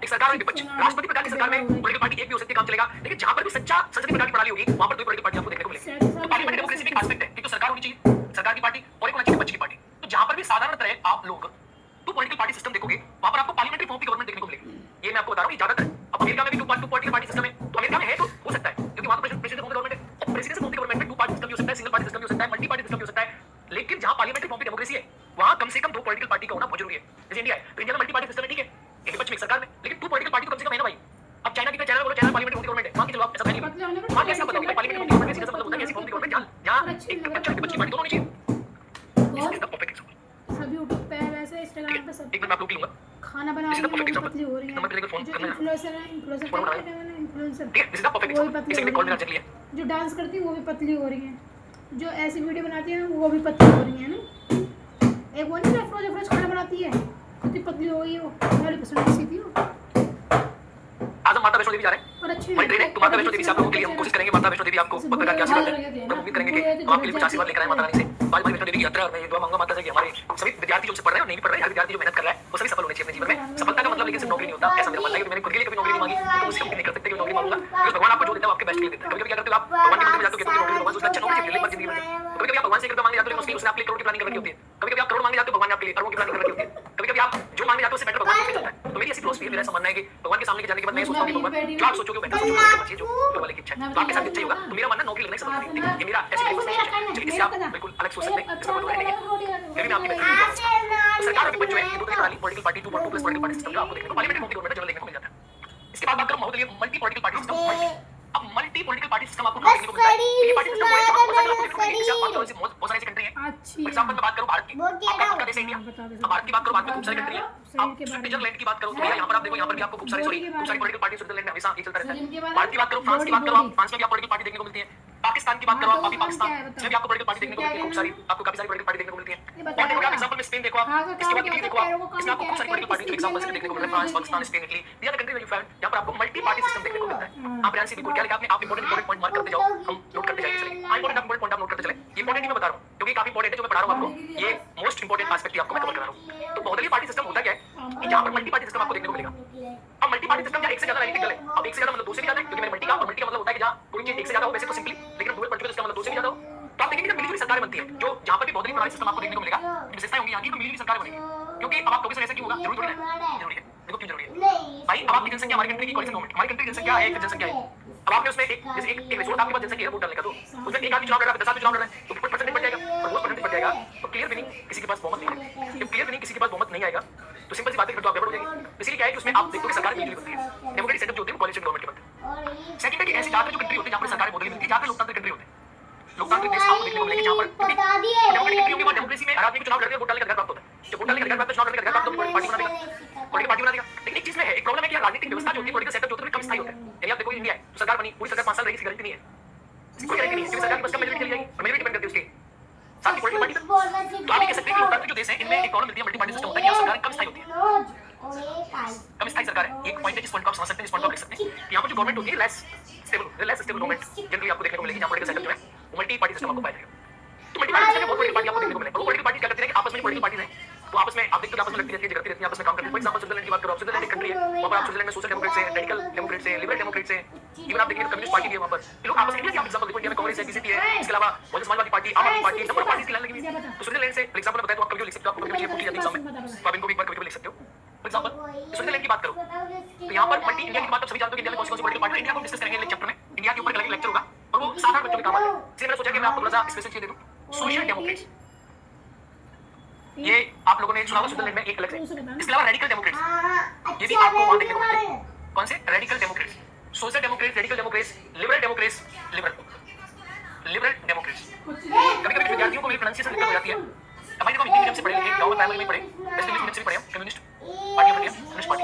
एक सरकार और विपक्ष। राष्ट्रपति प्रकार की सरकार में पॉलिटिकल पार्टी एक भी हो सकती है, काम चलेगा, लेकिन जहां पर भी सच्चा संसदीय प्रकार की प्रणाली होगी, वहां पर दो पॉलिटिकल पार्टी आपको देखने को मिलेगी। तो पार्लियामेंट्री डेमोक्रेसी में एक एस्पेक्ट है कि तो सरकार होनी चाहिए, सरकार की पार्टी, और एक होना चाहिए विपक्ष की पार्टी। तो जहां पर भी साधारणतः आप लोग टू पॉलिटिकल पार्टी सिस्टम देखोगे, वहां पर आपको पार्लियामेंट्री फॉर्म की गवर्नमेंट देखने को मिलेगी। ये मैं आपको बता रहा हूं, ये ज्यादातर अब अमेरिका में भी टू पॉलिटिकल पार्टी सिस्टम है, तो अमेरिका में है तो हो सकता है, क्योंकि वहां पर प्रेसिडेंट फॉर्म गवर्नमेंट है, प्रेसिडेंट फॉर्म की गवर्नमेंट में टू पार्टी सिस्टम भी हो सकता है, सिंगल पार्टी सिस्टम भी हो सकता है, मल्टी पार्टी सिस्टम भी हो सकता है। लेकिन जहां पार्लियामेंट्री फॉर्म की डेमोक्रेसी है, वहां कम से कम दो पॉलिटिकल पार्टी का होना बहुत जरूरी है। जैसे इंडिया है, तो इंडिया में मल्टी पार्टी सिस्टम है, ठीक है, एक विपक्ष में एक सरकार में, लेकिन टू पॉलिटिकल पार्टी तो कम से कम है ना भाई। अब चाइना की चाइना में बोलो, चाइना पार्लियामेंट्री फॉर्म की गवर्नमेंट है, वहां की चलो आप ऐसा नहीं है, वहां कैसे बताओगे पार्लियामेंट्री फॉर्म की गवर्नमेंट कैसे मतलब होता है, कैसी फॉर्म की गवर्नमेंट जहां एक विपक्ष और विपक्ष की पार्टी दोनों होनी चाहिए। This is the perfect example. सब यूट्यूब पे है, वैसे इंस्टाग्राम पे सब एक मिनट मैं आप लोग लूंगा, खाना बना रही है, पतली हो रही है, नंबर पे लेकर फोन करना है, इन्फ्लुएंसर है, इन्फ्लुएंसर ठीक है, this is the perfect example. इसे कॉल में चल लिया, जो डांस करती है वो भी पतली हो रही है, जो ऐसी वीडियो बनाती है वो भी पतली हो रही है ना। एक वो नहीं अफरोज खाना बनाती है, कितनी पतली हो गई, वो मेरी पसंद की थी वो। आज हम माता वैष्णो देवी जा रहे हैं, और अच्छी मैं ट्रेन है, तो माता वैष्णो देवी से आप लोगों के लिए हम कोशिश करेंगे, माता वैष्णो देवी आपको पत्रकार के आशीर्वाद दें, हम उम्मीद करेंगे कि हम आपके लिए कुछ आशीर्वाद लेकर आए माता रानी से। आज वैष्णो देवी की यात्रा, और मैं ये दुआ मांगूंगा माता से कि हमारे सभी विद्यार्थी जो पढ़ रहे हैं और नहीं भी पढ़ रहे हैं, हर विद्यार्थी जो मेहनत कर रहा है वो सभी सफल होने चाहिए अपने जीवन में। सफलता का मतलब लेकिन सिर्फ नौकरी नहीं होता, ऐसा मेरा मानना है कि मैंने खुद के लिए कभी नौकरी नहीं मांगी, तो मुझसे नहीं कर सकते कि नौकरी मांगूंगा, क्योंकि भगवान आपको जो देता है आपके बेस्ट के लिए देता है। कभी-कभी क्या करते हो आप, भगवान के मंदिर में जाते हो, कहते हो नौकरी भगवान से अच्छा नौकरी चाहिए, लेकिन जिंदगी में कभी-कभी आप भगवान से कृपा मांगने जाते हो, लेकिन उसने आपके लिए करोड़ की प्लानिंग कर रखी होती है। कभी-कभी आप करोड़ मांगने जाते हो, भगवान ने आपके लिए अरबों की प्लानिंग कर रखी होती है। कभी-कभी आप जो मांगने जाते हो उससे बेटर भगवान को चलता है। तो मेरी ऐसी फिलॉसफी है, मेरा ऐसा मानना है कि भगवान के सामने जाने के बाद मैं सोचता हूं कि भगवान जो आप सोचोगे बेहतर सोचोगे, करना चाहिए जो ऊपर वाले की इच्छा है, तो आपके साथ अच्छा ही होगा। तो मेरा मानना नौकरी लगने से मतलब नहीं, ये मेरा ऐसे फिलॉसफी है, चलिए इससे आप बिल्कुल अलग सोच सकते हैं, इसका मतलब है नहीं, फिर भी मैं आपकी तो सरकार और विपक्ष जो है, ये दो प्रणाली political party, 2+ political party system का आपको देखने को पार्लियामेंट्री फॉर्म की गवर्नमेंट जनरल देखने को मिल जाता है। इसके बाद बात करो महोदय मल्टी पॉलिटिकल पार्टी सिस्टम। अब मल्टी पॉलिटिकल पार्टी सिस्टम आपको कहां देखने को मिलता है, ये पार्टी सिस्टम बहुत सारी ऐसी कंट्री है। फॉर एग्जांपल मैं बात करूं भारत की, आपका खुद का देश है इंडिया, अब भारत की बात करो, भारत में खूब सारी कंट्री है। आप स्विट्जरलैंड की बात करो तो यहां पर आप देखो, यहां पर भी आपको खूब सारी पॉलिटिकल पार्टी स्विट्जरलैंड में हमेशा ये चलता रहता है। भारत की बात करो, फ्रांस की बात करो, आप फ्रांस में भी आप पॉलिटिकल पार्टी देखने को मिलती है। पाकिस्तान की बात करो आप, अभी पाकिस्तान में भी आपको पॉलिटिकल पार्टी देखने को मिलती है, खूब सारी, आपको काफी सारी पॉलिटिकल पार्टी देखने को मिलती है। और देखो आप एग्जांपल में स्पेन देखो आप, इसके बाद इटली देखो आप, इसमें आपको खूब सारी पॉलिटिकल पार्टी जो एग्जांपल से देखने को मिलता है, फ्रांस, पाकिस्तान, स्पेन, इटली, ये are country where you find, यहां पर आपको मल्टी पार्टी सिस्टम देखने को मिलता है। आप ध्यान से बिल्कुल क्या लिखा आपने, आप इंपॉर्टेंट पॉइंट मार्क करते जाओ, हम नोट करते जाएंगे। चलिए इंपॉर्टेंट पॉइंट आप नोट करते चले, ये इंपॉर्टेंट ही मैं बता रहा हूं क्योंकि काफी इंपॉर्टेंट है जो मैं पढ़ा रहा हूं आपको, ये मोस्ट इंपॉर्टेंट एस्पेक्ट आपको मैं कवर करा रहा हूं। तो बहुदलीय पार्टी सिस्टम होता क्या है कि जहां पर मल्टी पार्टी सिस्टम आपको देखने को मिलेगा। अब मल्टी पार्टी सिस्टम क्या एक से ज्यादा राजनीतिक दल है, अब एक से ज्यादा मतलब दो से भी ज्यादा है, क्योंकि मैंने मल्टी का, और मल्टी का मतलब होता है कि जहां कोई चीज एक से ज्यादा हो, वैसे तो सिंपली, लेकिन डुअल पॉलिटिकल सिस्टम मतलब दो से भी ज्यादा हो। तो आप देखेंगे जब मिलीजुली सरकारें बनती है, जो जहां पर भी बहुदलीय प्रणाली सिस्टम आपको देखने को मिलेगा, विशेषताएं होंगी यहाँ की, तो मिलीजुली सरकार बनेगी। क्योंकि अब आप लोगों से ऐसा क्यों होगा, जरूरी थोड़ी है, जरूरी है, देखो क्यों जरूरी है भाई। अब आपकी जनसंख्या, हमारी कंट्री की कोलिशन गवर्नमेंट, हमारी कंट्री की जनसंख्या है, एक जनसंख्या है। अब आपने उसमें एक जैसे एक रिसोर्स आपके पास जनसंख्या है वोट डालने का, तो उसमें एक आदमी चुनाव लड़ रहा है, 10 आदमी चुनाव लड़ रहे हैं, तो परसेंटेज बढ़ जाएगा, और वो परसेंटेज बढ़ जाएगा तो क्लियर विनिंग किसी के पास बहुमत नहीं है। जब क्लियर विनिंग किसी के पास बहुमत नहीं आएगा तो सिंपल सी बात है, फिर तो आप गड़बड़ हो जाएगी। इसलिए क्या है कि उसमें आप देखोगे सरकार मिलीजुली बनती है, डेमोक्रेटिक सेटअप जो होती है कोलिशन गवर्नमेंट के बनते हैं। सेकंड है कि ऐसी ज्यादातर जो कंट्री होती है जहां पर सरकारें बहुदलीय बनती है, जहां पर लोकतांत्रिक कंट्री होते हैं, लोकतांत्रिक देश आपको देखने को मिलेंगे जहां पर डेमोक्रेटिक कंट्री के बाद डेमोक्रेसी में हर आदमी को चुनाव लड़ने वोट डालने का अधिकार प्राप्त होता है। जब वोट डालने का अधिकार प्राप्त, चुनाव लड़ने का अधिकार प्राप्त, तो पार्टी बना देगा, पॉलिटिकल पार्टी बना देगा। लेकिन एक चीज में है, एक प्रॉब्लम है कि राजनीतिक व्यवस्था जो होती है, पॉलिटिकल सेटअप जो होता है, कम स्थायी होता है। यानी आप देखो इंडिया है, तो सरकार बनी, पूरी सरकार 5 साल रही, इसकी गारंटी नहीं है, कोई गारंटी नहीं है, क्योंकि सरकार की बस कब मेजॉरिटी चली जाएगी, और मेजॉरिटी डिपेंड करती है उसके साथ की पॉलिटिकल पार्टी पर। तो आप ये कह सकते हैं कि लोकतांत्रिक जो देश है, इनमें एक प्रॉब्लम मिलती है, मल्टी पार्टी सिस्टम होता है कि यहाँ सरकार कम स्थायी होती है। पॉइंट को आप समझ सकते हैं, इस पॉइंट को आप लिख सकते हैं कि यहाँ पर जो गवर्नमेंट होती है लेस स्टेबल गवर्नमेंट जनरली आपको देखने को मिलेगी, जहाँ पॉलिटिकल सेटअप जो है वो मल्टी पार्टी सिस्टम आपको पाया जाएगा। तो मल्टी पार्टी सिस्टम में बहुत पॉलिटिकल पार्टी आपको देखने को मिलेगी। वो पॉलिटिकल पार्टी क्या करती है कि आपस में पॉलिटिकल पार्टीज हैं तो आपस में आप देखते हो आपस में लड़ती रहती है, झगड़ती रहती है, आपस में काम करती है। फॉर एग्जांपल स्विट्जरलैंड की बात करो, स्विट्जरलैंड एक कंट्री है, वहाँ पर आप स्विट्जरलैंड में सोशल डेमोक्रेट्स हैं, रेडिकल डेमोक्रेट्स हैं, लिबरल डेमोक्रेट्स हैं, इवन आप देखिए कम्युनिस्ट पार्टी भी है वहाँ पर। ये लोग आपस में इंडिया की आप एग्जांपल देखो, इंडिया में कांग्रेस है, बीजेपी है, इसके अलावा बहुत समाजवादी पार्टी, आम आदमी पार्टी, नंबर ऑफ पार्टीज की लाइन लगी हुई है। तो स्विट्जरलैंड से फॉर एग्जांपल बताएं तो आप कभी लिख सकते हो, आपको कभी पूछी जाती है एग्जाम में, तो आप इनको भी एक बार कभी लिख सकते हो। फॉर एग्जांपल स्विट्जरलैंड की बात करो तो यहाँ पर मल्टी इंडिया की बात आप सभी जानते हो कि इंडिया में कौन सी पॉलिटिकल पार्टी है। इंडिया को डिस्कस करेंगे चैप्टर में, इंडिया के ऊपर अलग लेक्चर होगा और वो साधारण बच्चों के काम आता है। इसलिए मैंने सोचा कि मैं आपको थोड़ा सा स्पेशल चीज दे दूं। सोशल डेमोक्रेट्स, ये आप लोगों ने सुना होगा स्विट्जरलैंड में एक अलग है। इसके अलावा रेडिकल डेमोक्रेट्स, ये भी आपको वहां देखने को मिलते हैं। कौन से? Radical Democrats, social Democrats, radical Democrats, liberal Democrats, liberal Democrats. कभी-कभी विद्यार्थियों को मेरी प्रोनाउंसिएशन दिक्कत हो जाती है। हमारे को हिंदी मीडियम से पढ़े लिखे, गांव में प्राइमरी में पढ़े, वेस्ट इंग्लिश मीडियम से पढ़े, कम्युनिस्ट पार्टी पढ़ी, कम्युनिस्ट पार्टी।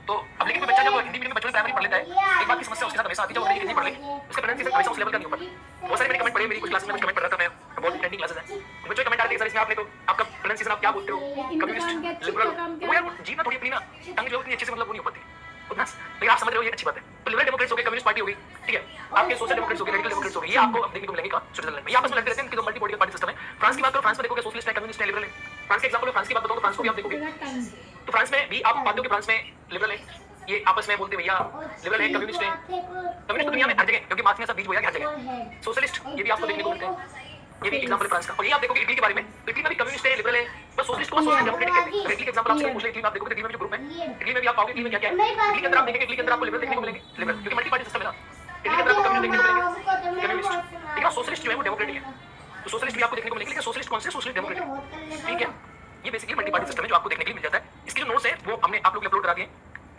तो अब लेकिन बच्चा जब हिंदी मीडियम में बच्चों में प्राइमरी पढ़ लेता है, एक बात की समस्या उसके साथ हमेशा आती है, जब अंग्रेजी हिंदी पढ़ ले उसका प्रोनाउंसिएशन हमेशा उस लेवल का नहीं हो पाता। बहुत सारे मैंने कमेंट पढ़े, मेरी कुछ क्लासेस में कमेंट पढ़ रहा था मैं, बहुत ट्रेंडिंग क्लासेस है, बच्चों कमेंट आते हैं सर इसमें आपने तो आपका प्रोनाउंसिएशन आप क्या बोलते हो, कम्युनिस्ट, लिबरल, वो यार जीव ना थोड़ी अपनी ना टंग जो इतनी अच्छे से मतलब वो नहीं हो पाती उतना, लेकिन आप समझ रहे हो ये अच्छी बात है। तो लिबरल डेमोक्रेट्स हो गए, कम्युनिस्ट पार्टी हो गई, ठीक है, आपके सोशल डेमोक्रेट्स हो गए, रेडिकल डेमोक्रेट्स हो गए, ये आपको देखने को मिलेंगे कहाँ? स्विट्जरलैंड में। ये आपस में लड़ते रहते हैं, इनकी दो मल्टी पॉलिटिकल पार्टी सिस्टम है। फ्रांस की बात करो, फ्रांस में देखोगे सोशलिस्ट है, कम्युनिस्ट है, लिबरल है। फ्रांस के एग्जांपल फ्रांस की बात बताऊं तो फ्रांस को भी आप देखोगे तो फ्रांस में भी आप पाते हो कि फ्रांस में लिबरल है, ये आपस में बोलते भैया लिबरल है, कम्युनिस्ट है। कम्युनिस्ट दुनिया में हर जगह, क्योंकि मार्क्स में सब बीज बोया हर जगह। सोशलिस्ट ये भी आपको देखने को मिलते हैं, ये भी एग्जांपल फ्रांस का। और ये आप देखोगे इटली के बारे में, इटली में भी कम्युनिस्ट है, लिबरल है, बस सोशलिस्ट को सोशल डेमोक्रेटिक कहते हैं। इटली के एग्जांपल आपसे पूछ ले, इटली में आप देखोगे, इटली में जो ग्रुप है, इटली में भी आप पाओगे इटली में क्या क्या है। इटली के अंदर आप देखेंगे, इटली के अंदर आपको लिबरल देखने को मिलेंगे, लिबरल क्योंकि मल्टी पार्टी सिस्टम है ना। इटली के अंदर आपको कम्युनिस्ट देखने को मिलेंगे, कम्युनिस्ट, लेकिन सोशलिस्ट जो है वो डेमोक्रेटिक है। तो सोशलिस्ट भी आपको देखने को मिलेंगे, लेकिन सोशलिस्ट कौन से? सोशलिस्ट डेमोक्रेटिक, ठीक है। ये बेसिकली मल्टी पार्टी सिस्टम है जो आपको देखने के लिए मिल जाता है। इसके जो नोट्स है वो हमने आप लोग को अपलोड करा दिए,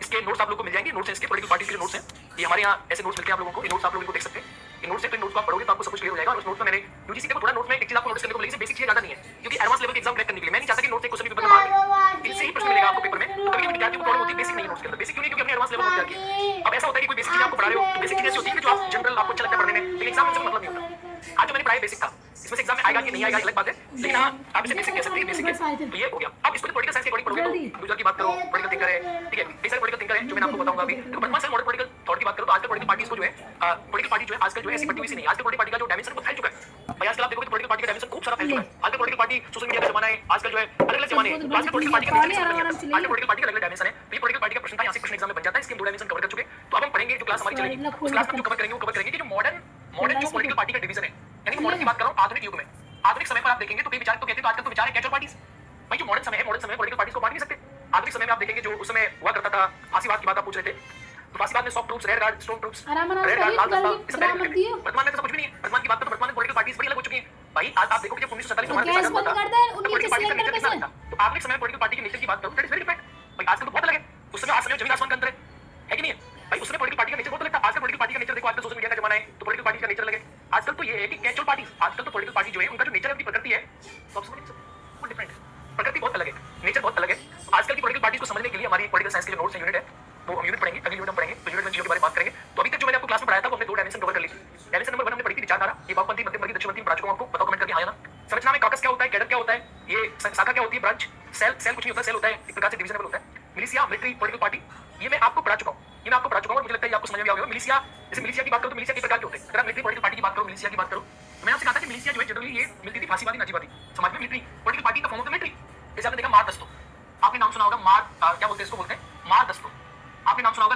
इसके नोट्स आप लोग को मिल जाएंगे। नोट्स है इसके पॉलिटिकल पार्टी के जो नोट्स हैं, ये हमारे यहाँ ऐसे नोट्स मिलते हैं आप लोगों को। ये नोट्स आप लोग इनको देख सकते हैं, इन नोट्स से फिर नोट्स को आप पढ़ोगे तो आपको सब कुछ क्लियर हो जाएगा। और उस नोट्स में मैंने यूजीसी देखो थोड़ा नोट्स में एक चीज आपको नोटिस करने को मिलेगी, बेसिक चीज ज्यादा नहीं है, क्योंकि एडवांस लेवल के एग्जाम क्रैक करने के लिए मैं नहीं चाहता कि नोट्स से क्वेश्चन भी पेपर में मार दे, इससे ही प्रश्न मिलेगा आपको पेपर में। तो कभी विद्यार्थी को प्रॉब्लम होती है बेसिक नहीं नोट्स के अंदर, बेसिक क्यों नहीं? क्योंकि हमने एडवांस लेवल नोट तैयार किया। अब ऐसा होता है कि कोई बेसिक चीज आपको पढ़ा रहे हो तो बेसिक चीज ऐसी होती है जो आप जनरल आपको अच्छा लगता है पढ़ने में, लेकिन एग्जाम में उसका मतलब नहीं होता। आज जो मैंने पढ़ाया बेसिक था, इसमें से एग्जाम में आएगा कि नहीं आएगा अलग बात है, लेकिन हाँ आप इसे बेसिक कह सकते हैं, बेसिक है। तो ये हो गया। अब इसको पॉलिटिकल साइंस के अकॉर्डिंग पढ़ोगे तो यूजर की बात करो, पॉलिटिकल थिंकर है, ठीक है, कई सारे पॉलिटिकल थिंकर है जो मैं आपको बताऊंगा अभी। तो वर्तमान समय मॉडर्न पॉलिटिकल थॉट की बात करो तो आजकल पॉलिटिकल पार्टीज को जो है पॉलिटिकल पार्टी जो है आजकल जो है ऐसी बटी हुई सी नहीं, आजकल पॉलिटिकल पार्टी का जो डायमेंशन वो फैल चुका है भाई। आजकल आप देखोगे तो पॉलिटिकल पार्टी का डायमेंशन खूब सारा फैल चुका है। आजकल पॉलिटिकल पार्टी सोशल मीडिया का जमाना है, आजकल जो है अलग-अलग जमाने हैं, आजकल पॉलिटिकल पार्टी का आजकल पॉलिटिकल पार्टी का अलग डायमेंशन है। ये पॉलिटिकल पार्टी का प्रश्न था, यहाँ से क्वेश्चन एग्जाम में बन जाता है, इसके हम दो डायमेंशन कवर कर चुके। तो अब हम पढ़ेंगे, जो क्लास हमारी चलेगी उस क्लास में जो कवर करेंगे वो कवर करेंगे कि जो मॉडर्न जो पॉलिटिकल पार्टी का डिवीजन है, यानी मॉडर्न की बात कर रहा हूं आधुनिक युग में। आधुनिक समय पर आप देखेंगे तो कई विचार तो कहते हैं आजकल तो विचार है कैजुअल पार्टीज। भाई जो मॉडर्न समय है, मॉडर्न समय पॉलिटिकल पार्टीज को बांट नहीं सकते। आधुनिक समय में आप देखेंगे जो उस समय हुआ करता था, फांसीवाद की बात आप पूछ रहे थे, तो फांसीवाद में soft troops, rear guard, stone troops, rear guard, लाल दस्ता, इस तरह के। वर्तमान में तो कुछ भी नहीं है। वर्तमान की बात करो, वर्तमान में पॉलिटिकल पार्टीज बड़ी अलग हो चुकी हैं भाई। आज आप देखोगे जब 1947 में हमारा देश आजाद हुआ था, पॉलिटिकल पार्टी का नेचर कितना अलग था। तो आधुनिक समय पॉलिटिकल पार्टी के नेचर की बात करो, दैट इज वेरी डिफरेंट भाई। आजकल तो बहुत अलग है, उस समय आज समय जमीन आसमान का अंतर है कि नहीं है भाई। उस समय पॉलिटिकल पार्टी का नेचर बहुत अलग था, आजकल पॉलिटिकल पार्टी का नेचर देखो, आजकल सोशल मीडिया का जमाना है तो पॉलिटिकल पार्टी का नेचर अलग है। आजकल तो ये है कि कैजुअल पार्टीज, आजकल तो पॉलिटिकल पार्टी जो है उनका जो नेचर है, उनकी प्रकृति है वो डिफरेंट है, प्रकृति बहुत अलग है, नेचर बहुत अलग है। आजकल की पॉलिटिकल पार्टीज को समझने के लिए हमारी पॉलिटिकल साइंस के जो नोट्स यूनिट है वो हम यूनिट पढ़ेंगे, अगली यूनिट हम पढ़ेंगे, तो यूनिट में चीजों के बारे में बात करेंगे। तो अभी तक जो मैंने आपको क्लास में पढ़ाया था वो हमने दो डायमेंशन कवर कर ली। डायमेंशन नंबर 1 हमने पढ़ी थी विचारधारा, ये वामपंथी, मध्यमवर्गी, दक्षिणपंथी, पढ़ा चुका हूं आपको, बताओ कमेंट करके हां या ना। संरचना में कॉकस क्या होता है, कैडर क्या होता है, ये शाखा क्या होती है, ब्रांच, सेल कुछ नहीं होता, सेल होता है एक प्रकार से डिवीजन होता है। मिलिशिया, मिलिट्री, पॉलिटिकल पार्टी, ये मैं आपको पढ़ा चुका हूं, ये मैं आपको पढ़ा चुका हूं और मुझे लगता है ये आपको समझ में आ गया होगा। मिलिशिया, जैसे मिलिशिया की बात करो तो मिलिशिया के प्रकार के होते हैं। अगर आप मिलिट्री पॉलिटिकल पार्टी की बात करो, मिलिशिया की बात करो तो मैंने आपसे कहा था कि मिलिशिया जो है जनरली ये मिलती थी फांसीवादी, नाजीवादी समाज में। मिलिट्री पॉलिटिकल पार्टी का फॉर्म होता है मिलिट्री। जैसे आपने देखा मार दस्तो, आपने नाम सुना होगा, मार क्या बोलते हैं इसको, बोलते हैं मार दस्तो। आपने नाम सुना होगा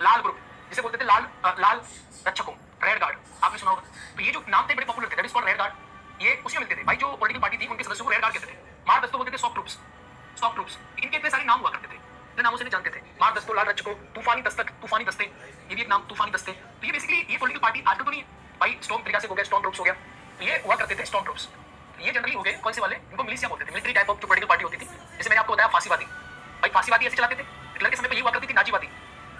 लाल ग्रुप, जिसे बोलते थे लाल रक्षकों, रेड गार्ड, आपने सुना होगा। तो ये जो नाम थे बड़े पॉपुलर थे, that is called red guard. ये उसी में मिलते थे भाई, जो पॉलिटिकल पार्टी थी उनके सदस्यों को रेड गार्ड कहते थे। मार दस्तो बोलते थे सॉफ्ट ट्रूप्स। इनके इतने सारे नाम हुआ करते थे, इतने नामों से नहीं जानते थे। मार दस्तो, लाल रक्षकों, तूफानी दस्ते, ये भी एक नाम, तूफानी दस्ते। तो ये बेसिकली ये पॉलिटिकल पार्टी आजकल तो नहीं है भाई। स्टॉर्म तरीका से हो गया, स्टॉर्म ट्रूप्स हो गया, तो ये हुआ करते थे स्टॉर्म ट्रूप्स। ये जनरली हो गए कौन से वाले, इनको मिलिशिया बोलते थे। मिलिट्री टाइप ऑफ जो पॉलिटिकल पार्टी होती थी, जैसे मैंने आपको बताया फांसीवादी, भाई फांसीवादी ऐसे चलाते थे। हिटलर के समय पे ये हुआ करती थी नाजीवादी,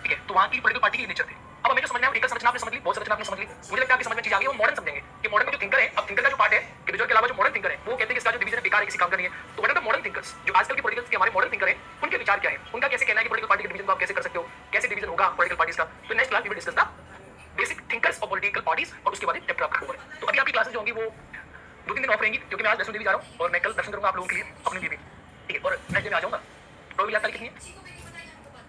ठीक है। तो वहां की पॉलिटिकल पार्टी की नेचर थे। अब हमें जो समझना है एकल संरचना आपने समझ ली, बहुत संरचना आपने समझ ली, मुझे लगता है आपकी समझ में चीज आ गई। वो मॉडर्न समझेंगे कि मॉडर्न में जो थिंकर है, अब थिंकर का जो पार्ट है, इंडिविजुअल के अलावा जो मॉडर्न थिंकर है वो कहते हैं कि इसका जो डिवीजन है बेकार है, किसी काम का नहीं है। तो what are the modern thinkers, जो आजकल के पॉलिटिकल्स के हमारे मॉडर्न थिंकर हैं, उनके विचार क्या है, उनका कैसे कहना है कि पॉलिटिकल पार्टी के डिवीजन को आप कैसे कर सकते हो, कैसे डिवीजन होगा पॉलिटिकल पार्टीज का। तो next class we will discuss the basic thinkers of political parties और उसके बाद चैप्टर आपका ओवर है। तो अभी आपकी क्लासेस जो होंगी वो 2-3 दिन ऑफ रहेंगी, क्योंकि मैं आज वैष्णो देवी जा रहा हूं और मैं कल दर्शन करूंगा आप लोगों के लिए, अपने लिए भी, ठीक है। और नेक्स्ट डे में आ जाऊंगा। प्रोबेबिलिटी आपकी कितनी है?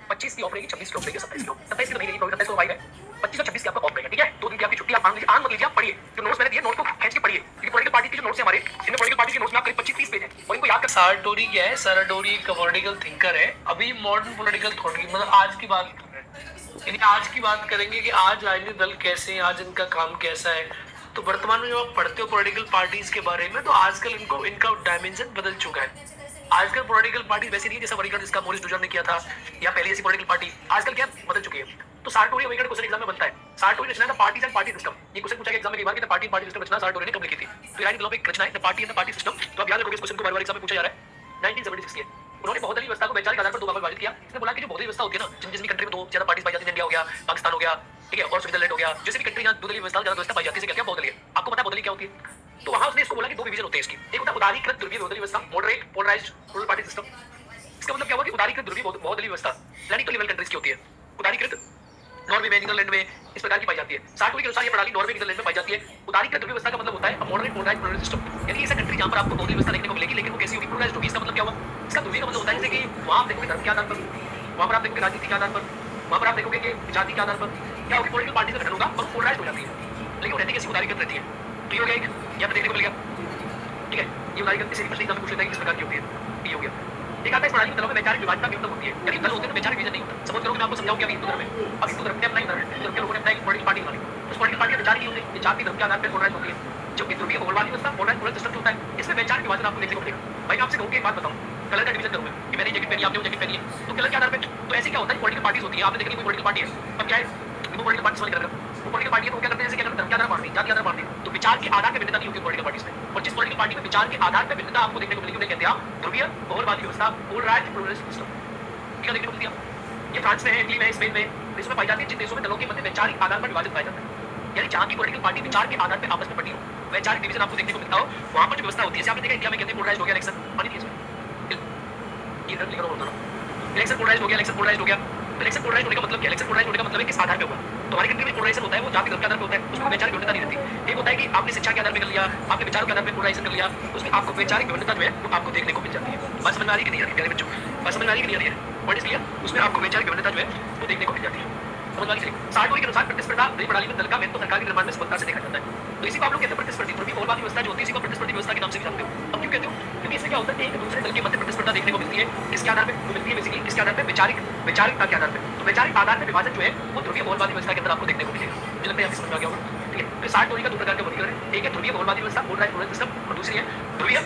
25 की ऑफ रहेगी, 26 की ऑफ रहेगी, 27 की ऑफ, 27 की तो नहीं रहेगी, 27 को वाइब है, 25 और 26 की आपका ऑफ रहेगा, ठीक है। 2 दिन की आपकी छुट्टी, आप आन मत लीजिए, आप पढ़िए जो नोट्स मैंने दिए, नोट्स को खींच के पढ़िए, क्योंकि पॉलिटिकल पार्टी के जो नोट्स हैं हमारे, इनमें पॉलिटिकल पार्टी के नोट्स में आप करीब 25-30 पेज हैं और इनको याद कर। साराटोरी क्या है? साराटोरी एक पॉलिटिकल थिंकर है, अभी मॉडर्न पॉलिटिकल थॉट की, मतलब आज की बात कर रहे हैं, यानी आज की बात करेंगे कि आज राजनीतिक दल कैसे हैं, आज इनका काम कैसा है। तो वर्तमान में जब आप पढ़ते हो पॉलिटिकल पार्टीज के बारे में, तो आजकल इनको इनका डायमेंशन बदल चुका है। आजकल पॉलिटिकल पार्टी वैसे नहीं जैसा वर्गीकरण जिसका मोरिस डुजर ने किया था या पहले ऐसी पॉलिटिकल पार्टी, आजकल क्या बदल चुकी है। तो साराटोरी वर्गीकरण क्वेश्चन एग्जाम में बनता है। साराटोरी रचना था पार्टीज एंड पार्टी सिस्टम, ये क्वेश्चन पूछा गया एग्जाम में कई बार कि पार्टी पार्टी सिस्टम रचना साराटोरी ने कब लिखी थी। तो राइट मतलब एक रचना है the party and the party system, तो आप याद रखोगे इस क्वेश्चन को बार-बार एग्जाम में पूछा जा रहा है। 1976 की है। उन्होंने बहुदलीय व्यवस्था को वैचारिक आधार पर दो भागों में विभाजित किया। इसने बोला कि जो बहुदलीय व्यवस्था होती है ना, जिस भी कंट्री में दो ज्यादा पार्टीज पाई जाती है, इंडिया हो गया, पाकिस्तान हो गया, ठीक है, और स्विट्जरलैंड हो गया, जैसे भी कंट्री जहां दो दलीय व्यवस्था ज्यादा व्यवस्था पाई जाती है, इसे क्या बहुदलीय। आपको पता है बहुदलीय क्या होती है? तो वहां उसने इसको बोला कि दो डिवीजन होते हैं इसकी, एक होता है उदारीकृत ध्रुवीय बहुदलीय व्यवस्था, moderate polarised rural party system. इसका मतलब क्या हुआ कि उदारीकृत ध्रुवीय बहुदलीय व्यवस्था प्लैनेटरी लेवल कंट्रीज की होती है। उदारीकृत नॉर्वे में, नीदरलैंड में इस प्रकार की पाई जाती है। साराटोरी के अनुसार ये प्रणाली नॉर्वे, नीदरलैंड में पाई जाती है। उदारीकृत ध्रुवीय व्यवस्था का मतलब होता है मॉडरेट पोलराइज्ड रूरल सिस्टम, यानी ऐसा कंट्री जहां पर आपको बहुदलीय व्यवस्था देखने को मिलेगी, लेकिन वो कैसी होगी? पोलराइज्ड होगी। इसका मतलब क्या हुआ? इसका ध्रुवीय का मतलब होता है जैसे कि वहां आप देखोगे धर्म के आधार पर, वहां पर आप देखोगे राजनीति के आधार पर, वहां पर आप देखोगे कि जाति के आधार पर क्या होगी, पॉलिटिकल पार्टी से गठन होगा और पोलराइज्ड हो जाती है, लेकिन वो रहती कैसी? उदारीकृत रहती है। तो ये हो गया एक, यहाँ पे देखने को मिल गया, ठीक है। ये उदारीकृत इसे प्रश्न एग्जाम में पूछ लेता है किस प्रकार की होती है, ये हो गया। एक आता है इस प्रणाली में दलों में वैचारिक विभाजन की होती है, यानी दल होते हैं तो वैचारिक विभाजन नहीं होता। सपोज करो कि मैं आपको समझाऊं कि अभी हिंदू धर्म है, अब हिंदू धर्म ने अपना धर्म के लोगों ने अपना एक पॉलिटिकल पार्टी बनाई, उस पॉलिटिकल पार्टी वैचारिक होती है, जाति धर्म के आधार पर पोलराइज होती है। जबकि ध्रुवीय बहुलवादी व्यवस्था पोलराइज पोलर सिस्टम होता है, इसमें वैचारिक विभाजन आपको देखने को मिलेगा। भाई आपसे कहूं कि एक बात बताऊं, कलर का डिवीजन करूंगा कि मैंने जैकेट पहनी, आपने वो जैकेट पहनी है, तो कलर के आधार पर तो ऐसे क्या होता है, पॉलिटिकल पार्टीज होती है, आपने देखी कोई पॉलिटिकल पार्टी है, अब क्या है वो पॉलिटिकल पार्टी वाली कलर, वो पॉलिटिकल पार्टी है तो क्या करते हैं, जैसे क्या करते हैं, धर्म के आधार मारते हैं, जाति के आधार मारते हैं, तो विचार के आधार पर भिन्नता नहीं होती पॉलिटिकल पार्टीज में। और जिस पॉलिटिकल पार्टी में विचार के आधार पर भिन्नता आपको देखने को मिलेगी उन्हें कहते हैं ध्रुवीय बहुलवादी व्यवस्था, पोलराइज्ड प्लूरलिस्ट सिस्टम। क्या देखने को मिलती है? ये फ्रांस में है, इटली में, स्पेन में, देशों में पाई जाती है, जिन देशों में दलों के मध्य वैचारिक आधार पर विभाजित पाया जाता है, यानी जहां की पॉलिटिकल पार्टी विचार के आधार पर आपस में बटी हो, वैचारिक डिवीजन आपको देखने को मिलता हो, वहां पर जो व्यवस्था होती है, जैसे आपने देखा इंडिया में कहते हैं पोलराइज्ड हो गया इलेक्शन, मानी थी इसमें ये इधर लिखा होता है इलेक्शन पोलराइज्ड हो गया, इलेक्शन पोलराइज्ड हो गया। तो इलेक्शन पोलराइज्ड होने का मतलब क्या है? इलेक्शन पोलराइज्ड होने का मतलब है किस आधार पे होगा? तो हमारी कंट्री में पोलराइजेशन होता है वो जाति धर्म के आधार पे होता है, उसमें वैचारिक विभिन्नता नहीं रहती। एक होता है कि आपने शिक्षा के आधार पे कर लिया, आपने विचारों के आधार पे पोलराइजेशन कर लिया, उसमें आपको वैचारिक विभिन्नता जो है वो आपको देखने को मिल जाती है। बात समझ में आ रही है कि नहीं आ रही? प्यारे बच्चों, बात समझ में आ रही है कि नहीं आ रही है? Point clear? उसमें आपको वैचारिक विभिन्नता जो है वो देखने को मिल जाती है। समझ में आ रही है? साराटोरी के अनुसार प्रतिस्पर्धा नई प्रणाली में दल का महत्व सरकार के निर्माण में स्पष्टता से देखा जाता है। तो इसी को आप लोग कहते हैं प्रतिस्पर्धी ध्रुवीय बहुलवादी व्यवस्था जो होती है, इसी को प्रतिस्पर्धी व्यवस्था के नाम से भी जानते हो। अब क्यों कहते हो? क्योंकि इसमें क्या होता है, एक दूसरे दल के मध्य प्रतिस्पर्धा देखने को मिलती है, किसके आधार पे मिलती है? बेसिकली किसके आधार पे? वैचारिकता के आधार पे। तो वैचारिक आधार पे विभाजन जो है वो ध्रुवीय बहुलवादी व्यवस्था के अंदर आपको देखने को मिलेगा। मुझे लगता है आपको समझ में आ गया होगा, ठीक है। तो साराटोरी का दो प्रकार का वर्गीकरण है, एक है ध्रुवीय बहुलवादी व्यवस्था पोलराइज्ड प्लूरल सिस्टम, और दूसरी है ध्रुवीय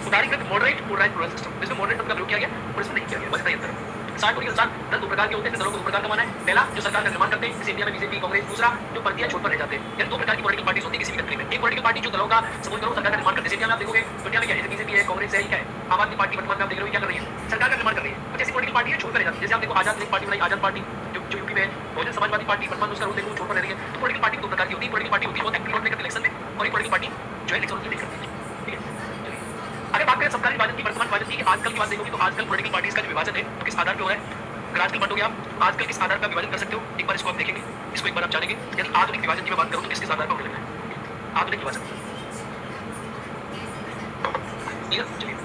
उदारीकृत मॉडरेट पोलराइज्ड प्लूरल सिस्टम, जिसमें मॉडरेट शब्द का प्रयोग किया गया और इसमें नहीं किया गया, बस इतना ही अंतर है। साराटोरी के अनुसार दल दो प्रकार के होते हैं, दलों को दो प्रकार का माना है। पहला जो सरकार का निर्माण करते हैं, जैसे इंडिया में बीजेपी, कांग्रेस। दूसरा जो परतिया छोड़ पर रह जाते हैं। यानी दो प्रकार की पॉलिटिकल पार्टीज होती है किसी भी कंट्री में। एक पॉलिटिकल पार्टी जो दलों का सपोज करो सरकार का निर्माण करते हैं, इंडिया में आप देखोगे इंडिया में क्या है, बीजेपी है, कांग्रेस है, क्या है, आम आदमी पार्टी वर्तमान में आप देख रहे हो क्या कर रही है, सरकार का निर्माण कर रही है। कुछ ऐसी पॉलिटिकल पार्टी है छोड़ कर रह जाती है, जैसे आप देखो आजाद पार्टी बनाई, आजाद पार्टी जो यूपी में, बहुजन समाजवादी पार्टी वर्तमान उसका रोल देखो छोड़ पर रह रही है। तो पॉलिटिकल पार्टी दो प्रकार की होती है, पॉलिटिकल पार्टी होती है बहुत एक्टिव रोल प्ले करती है इलेक्शन में, और एक पॉलिटिकल पार्टी जो है इलेक्शन रोल प्ले करती है, ठीक है। अगर बात करें सरकारी विभाजन की, वर्तमान विभाजन की, आजकल की बात देखोगे तो आजकल पॉलिटिकल पार्टीज का जो विभाजन है तो किस आधार पर हो रहा है? अगर आजकल बांटोगे आप, आजकल किस आधार पर विभाजन कर सकते हो, एक बार इसको आप देखेंगे, इसको एक बार आप जानेंगे। यदि आधुनिक विभाजन की मैं बात करूं तो किसके आधार पर होने लगा है? आधुनिक विभाजन, चलिए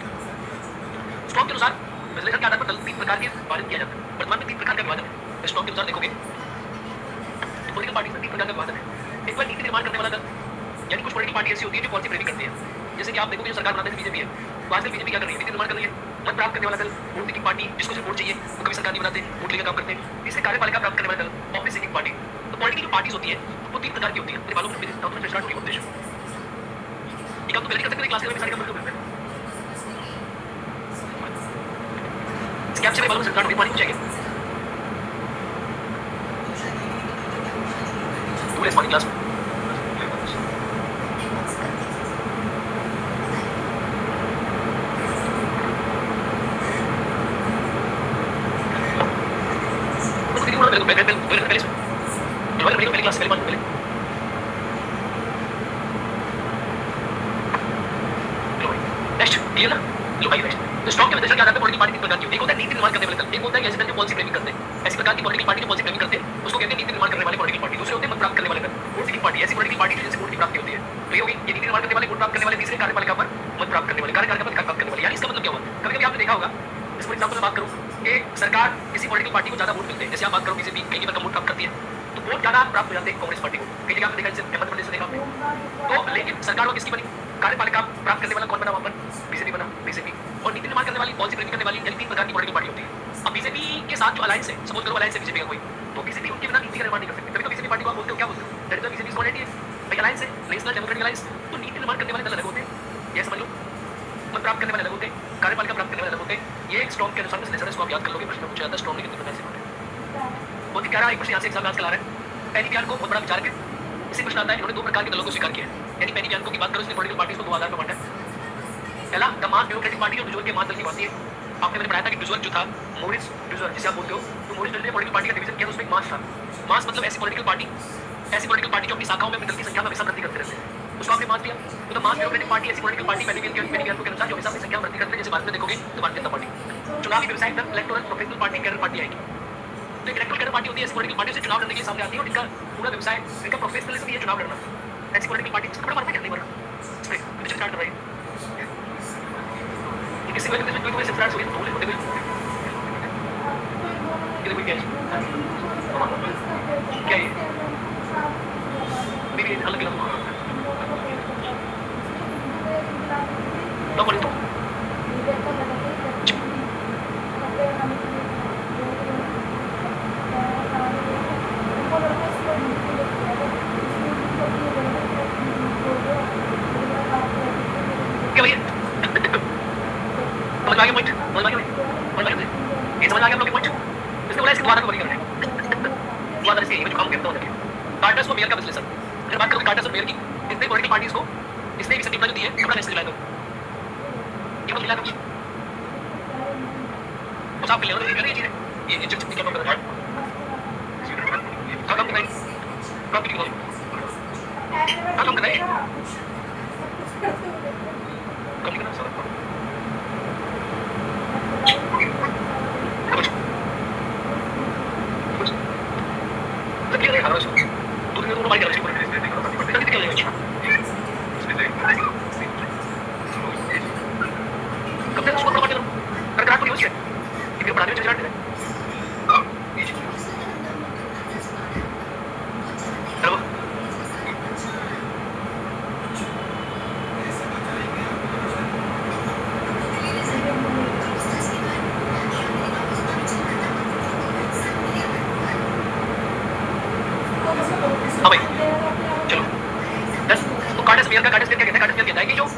स्टॉक के अनुसार विश्लेषण के आधार पर दल 3 प्रकार के विभाजन किया जाता है। वर्तमान में 3 प्रकार का विभाजन है। स्टॉक के अनुसार देखोगे तो पॉलिटिकल पार्टी में 3 प्रकार का विभाजन है। एक बार नीति निर्माण करने वाला दल, यानी कुछ पॉलिटिकल पार्टी ऐसी होती है जो पॉलिसी फ्रेमिंग करती है, जैसे कि आप देखोगे जो सरकार बनाते हैं बीजेपी है, तो आजकल बीजेपी क्या कर रही है? नीति निर्माण कर रही है। मत प्राप्त करने वाला दल, वोट की पार्टी, जिसको सिर्फ वोट चाहिए, वो कभी सरकार नहीं बनाते, वोट लेकर काम करते हैं। तीसरे कार्यपालिका प्राप्त करने वाला दल, ऑफिस सीकिंग पार्टी। तो पॉलिटिकल जो पार्टीज होती है वो 3 प्रकार की होती है। मेरे मालूम है तो स्टार्ट हो उद्देश्य एक हम तो पहले कर सकते हैं, क्लास में सारे काम करते हैं। इसके आपसे मालूम स्टार्ट होगी, पानी चाहिए पूरे स्मार्ट क्लास में। पहले क्लास पहले नेक्स्ट क्लियर ना? लो भाई नेक्स्ट तो स्टॉक के विश्लेषण के आधार पर पॉलिटिकल पार्टी 3 प्रकार की होती है। एक होता है नीति निर्माण करने वाले दल, एक होता है ऐसे दल जो पॉलिसी फ्रेमिंग करते हैं। ऐसी प्रकार की पॉलिटिकल पार्टी जो पॉलिसी फ्रेमिंग करते हैं उसको कहते हैं नीति निर्माण करने वाले पॉलिटिकल पार्टी। दूसरे होते हैं मत प्राप्त करने वाले दल, वोट सीकिंग पार्टी। ऐसी पॉलिटिकल पार्टी जिनसे वोट की प्राप्ति होती है। तो ये होगी ये नीति निर्माण करने वाले, वोट प्राप्त करने वाले, तीसरे कार्यपालिका पर मत प्राप्त करने वाले, कार्यपालिका पर प्राप्त करने वाले। यानी इसका मतलब क्या हुआ? कभी-कभी आपने देखा होगा फॉर एग्जाम्पल बात करूँ कि सरकार किसी पॉलिटिकल पार्टी को ज़्यादा वोट मिलते हैं, जैसे आप बात करो बीजेपी कई बार कम वोट प्राप्त करती है, तो वोट ज़्यादा प्राप्त हो जाते हैं कांग्रेस पार्टी को। कई जगह आपने देखा, जैसे मध्य प्रदेश से देखा आपने। तो लेकिन सरकार वो किसकी बनी? कार्यपालिका प्राप्त करने वाला कौन बना वहाँ पर? बीजेपी बना, बीजेपी। और नीति निर्माण करने वाली, पॉलिसी प्रेरित करने वाली, यानी 3 प्रकार की पॉलिटिकल पार्टी होती है। अब बीजेपी के साथ जो अलायंस है, सपोज करो अलायंस है बीजेपी का कोई, तो बीजेपी उनके बिना नीति का निर्माण नहीं कर सकती। तभी तो बीजेपी पार्टी को आप बोलते हो, क्या बोलते हो? That is the BJP quality है भाई, अलायंस है, नेशनल डेमोक्रेटिक अलायंस। तो नीति निर्माण करने वाले दल अलग होते हैं, ये समझ लो। मत प्राप्त करने वाले अलग होते हैं, कार्यपालिका प्राप्त करने वाले अलग होते हैं। ये एक स्ट्रॉन्ग के अनुसार विश्लेषण है, इसको आप याद कर लोगे। प्रश्न पूछा जाता है स्ट्रॉन्ग कितने प्रकार से होते हैं। बहुत ही प्यारा एक प्रश्न यहाँ से एग्जाम में आजकल आ रहा है। पहली बयान को बहुत बड़ा विचार के इसी प्रश्न आता है, इन्होंने 2 प्रकार के दलों को स्वीकार किया है। यानी पहली बयान को की बात करो, इसने पॉलिटिकल पार्टीज को 2 आधार पर बांटा है। पहला द मास डेमोक्रेटिक पार्टी, और डुजोर के मास दल की बात है। आपने मैंने बताया था कि डुजोर जो था, मोरिस डुजोर जिसे आप बोलते हो, तो मोरिस डुजोर ने पॉलिटिकल पार्टी का डिवीजन किया, तो उसमें एक मास था। मास मतलब ऐसी पॉलिटिकल पार्टी जो अपनी शाखाओं में अपनी दल की संख्या में हमेशा वृद्धि करते रहते हैं, उसको आपने मास दिया। तो द मास डेमोक्रेटिक पार्टी ऐसी पॉलिटिकल पार्टी पहली बयान के अनुसार जो हमेशा अपनी संख्या में वृद्धि करते हैं, जैसे भारत में देखोगे तो भारतीय जनता पार्टी। चुनावी व्यवसाय दल, electoral professional party, cadre party आएगी। तो एक इलेक्टोरल कैडर पार्टी होती है, ऐसी पॉलिटिकल पार्टी से चुनाव लड़ने के लिए सामने आती है, और इनका पूरा व्यवसाय, इनका प्रोफेशनलिज्म ये चुनाव लड़ना। ऐसी पॉलिटिकल पार्टी बड़ा मारता है, नहीं मरना इसमें कुछ स्टार्ट कर रही है। किसी वजह से कोई स्टार्ट हो गया तो होते हुए ये कोई क्या है मेरी अलग अलग बोले तो क्या भैया समझ आ गया पॉइंट? समझ आ गया? ये समझ आ गया आप लोग के पॉइंट? इसने बोला इसके द्वारा को बड़ी करना है। द्वारा से मैं जो काम करता हूँ देखिए, कार्टर्स और मेयर का विश्लेषण। अगर बात करूँ कार्टर्स और मेयर की, इसने पॉलिटिकल पार्टीज को, इसने विषय टिप्पणी जो दी है, अपना मैसेज दिलाया दो। ये मिला कुछ कुछ आप क्लियर हो ये चीज है, ये चीज क्या कर रहा है? काम कर रहा है, काम कर रहा है, काम कर रहा है।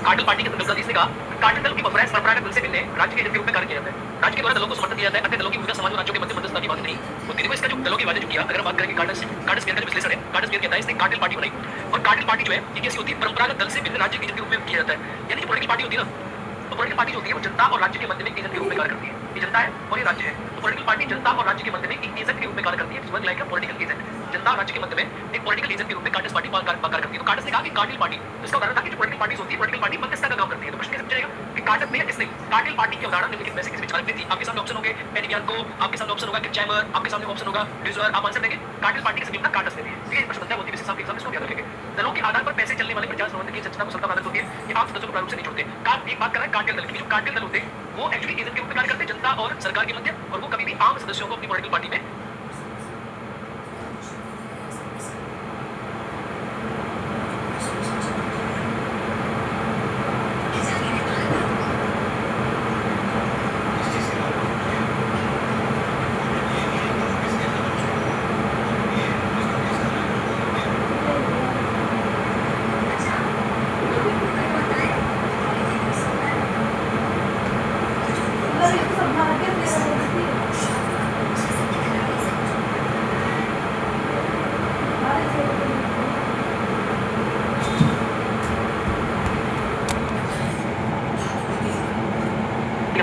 कार्टल पार्टी के दल इसने कहा कार्टल दल की परंपरागत दल से भिन्न राज्य के एजेंट के रूप में कार्य किया जाता है। राज्य के द्वारा दलों को समर्थन दिया जाता है, अन्य दलों की भूमिका समाज और राज्यों के मध्य मध्यस्थता की बात नहीं होती। देखो इसका जो दलों की विभाजन जो किया, अगर बात करेंगे कार्टल का जो विश्लेषण है, कार्टल कहता है इसने कार्टल पार्टी बनाई। और कार्टल पार्टी जो है ये कैसी होती है? परंपरागत दल से भिन्न राज्य के एजेंट के रूप में किया जाता है। यानी जो पॉलिटिकल पार्टी होती है ना, तो पॉलिटिकल पार्टी जो होती है वो जनता और राज्य के मध्य में एजेंट के रूप में कार्य करती है। ये जनता है और ये राज्य है, तो पॉलिटिकल पार्टी जनता और राज्य के मध्य में एक एजेंट के रूप में कार्य करती है। Work like a political agent, जनता और राज्य के मध्य में एक पॉलिटिकल एजेंट के रूप में कार्टल पार्टी कार्य करती है। तो कार्टल ने कहा कि कार्टल पार्टी, इसका उदाहरण था कि जो पॉलिटिकल पार्टी होती है, पॉलिटिकल पार्टी मध्यस्थता का काम करती है। तो प्रश्न कैसे पूछेगा कि कार्टल में या किसने? कार्टल पार्टी के उदाहरण निम्नलिखित में से किस विचारक ने दी? आपके सामने ऑप्शन होंगे पहली बयान को, आपके सामने ऑप्शन होगा किरचैमर, आपके सामने ऑप्शन होगा ड्यूजर। आप आंसर देंगे कार्टल पार्टी की संयुक्त कार्टल ने दी है। ठीक है, प्रश्न बनता है बहुत ही विशेष, आपके एग्जाम में इसको याद रखेंगे। दलों के आधार पर पैसे चलने वाले प्रचार संबंध की चर्चा को संस्था आदत होती है, ये आप सदस्यों को प्रारूप से नहीं छोड़ते। एक बात कर रहा है कार्टल दल की, जो कार्टल दल होते हैं वो एक्चुअली एजेंट के रूप में कार्य करते हैं जनता और सरकार के मध्य, और वो कभी भी आम सदस्यों को अपनी पॉलिटिकल पार्टी में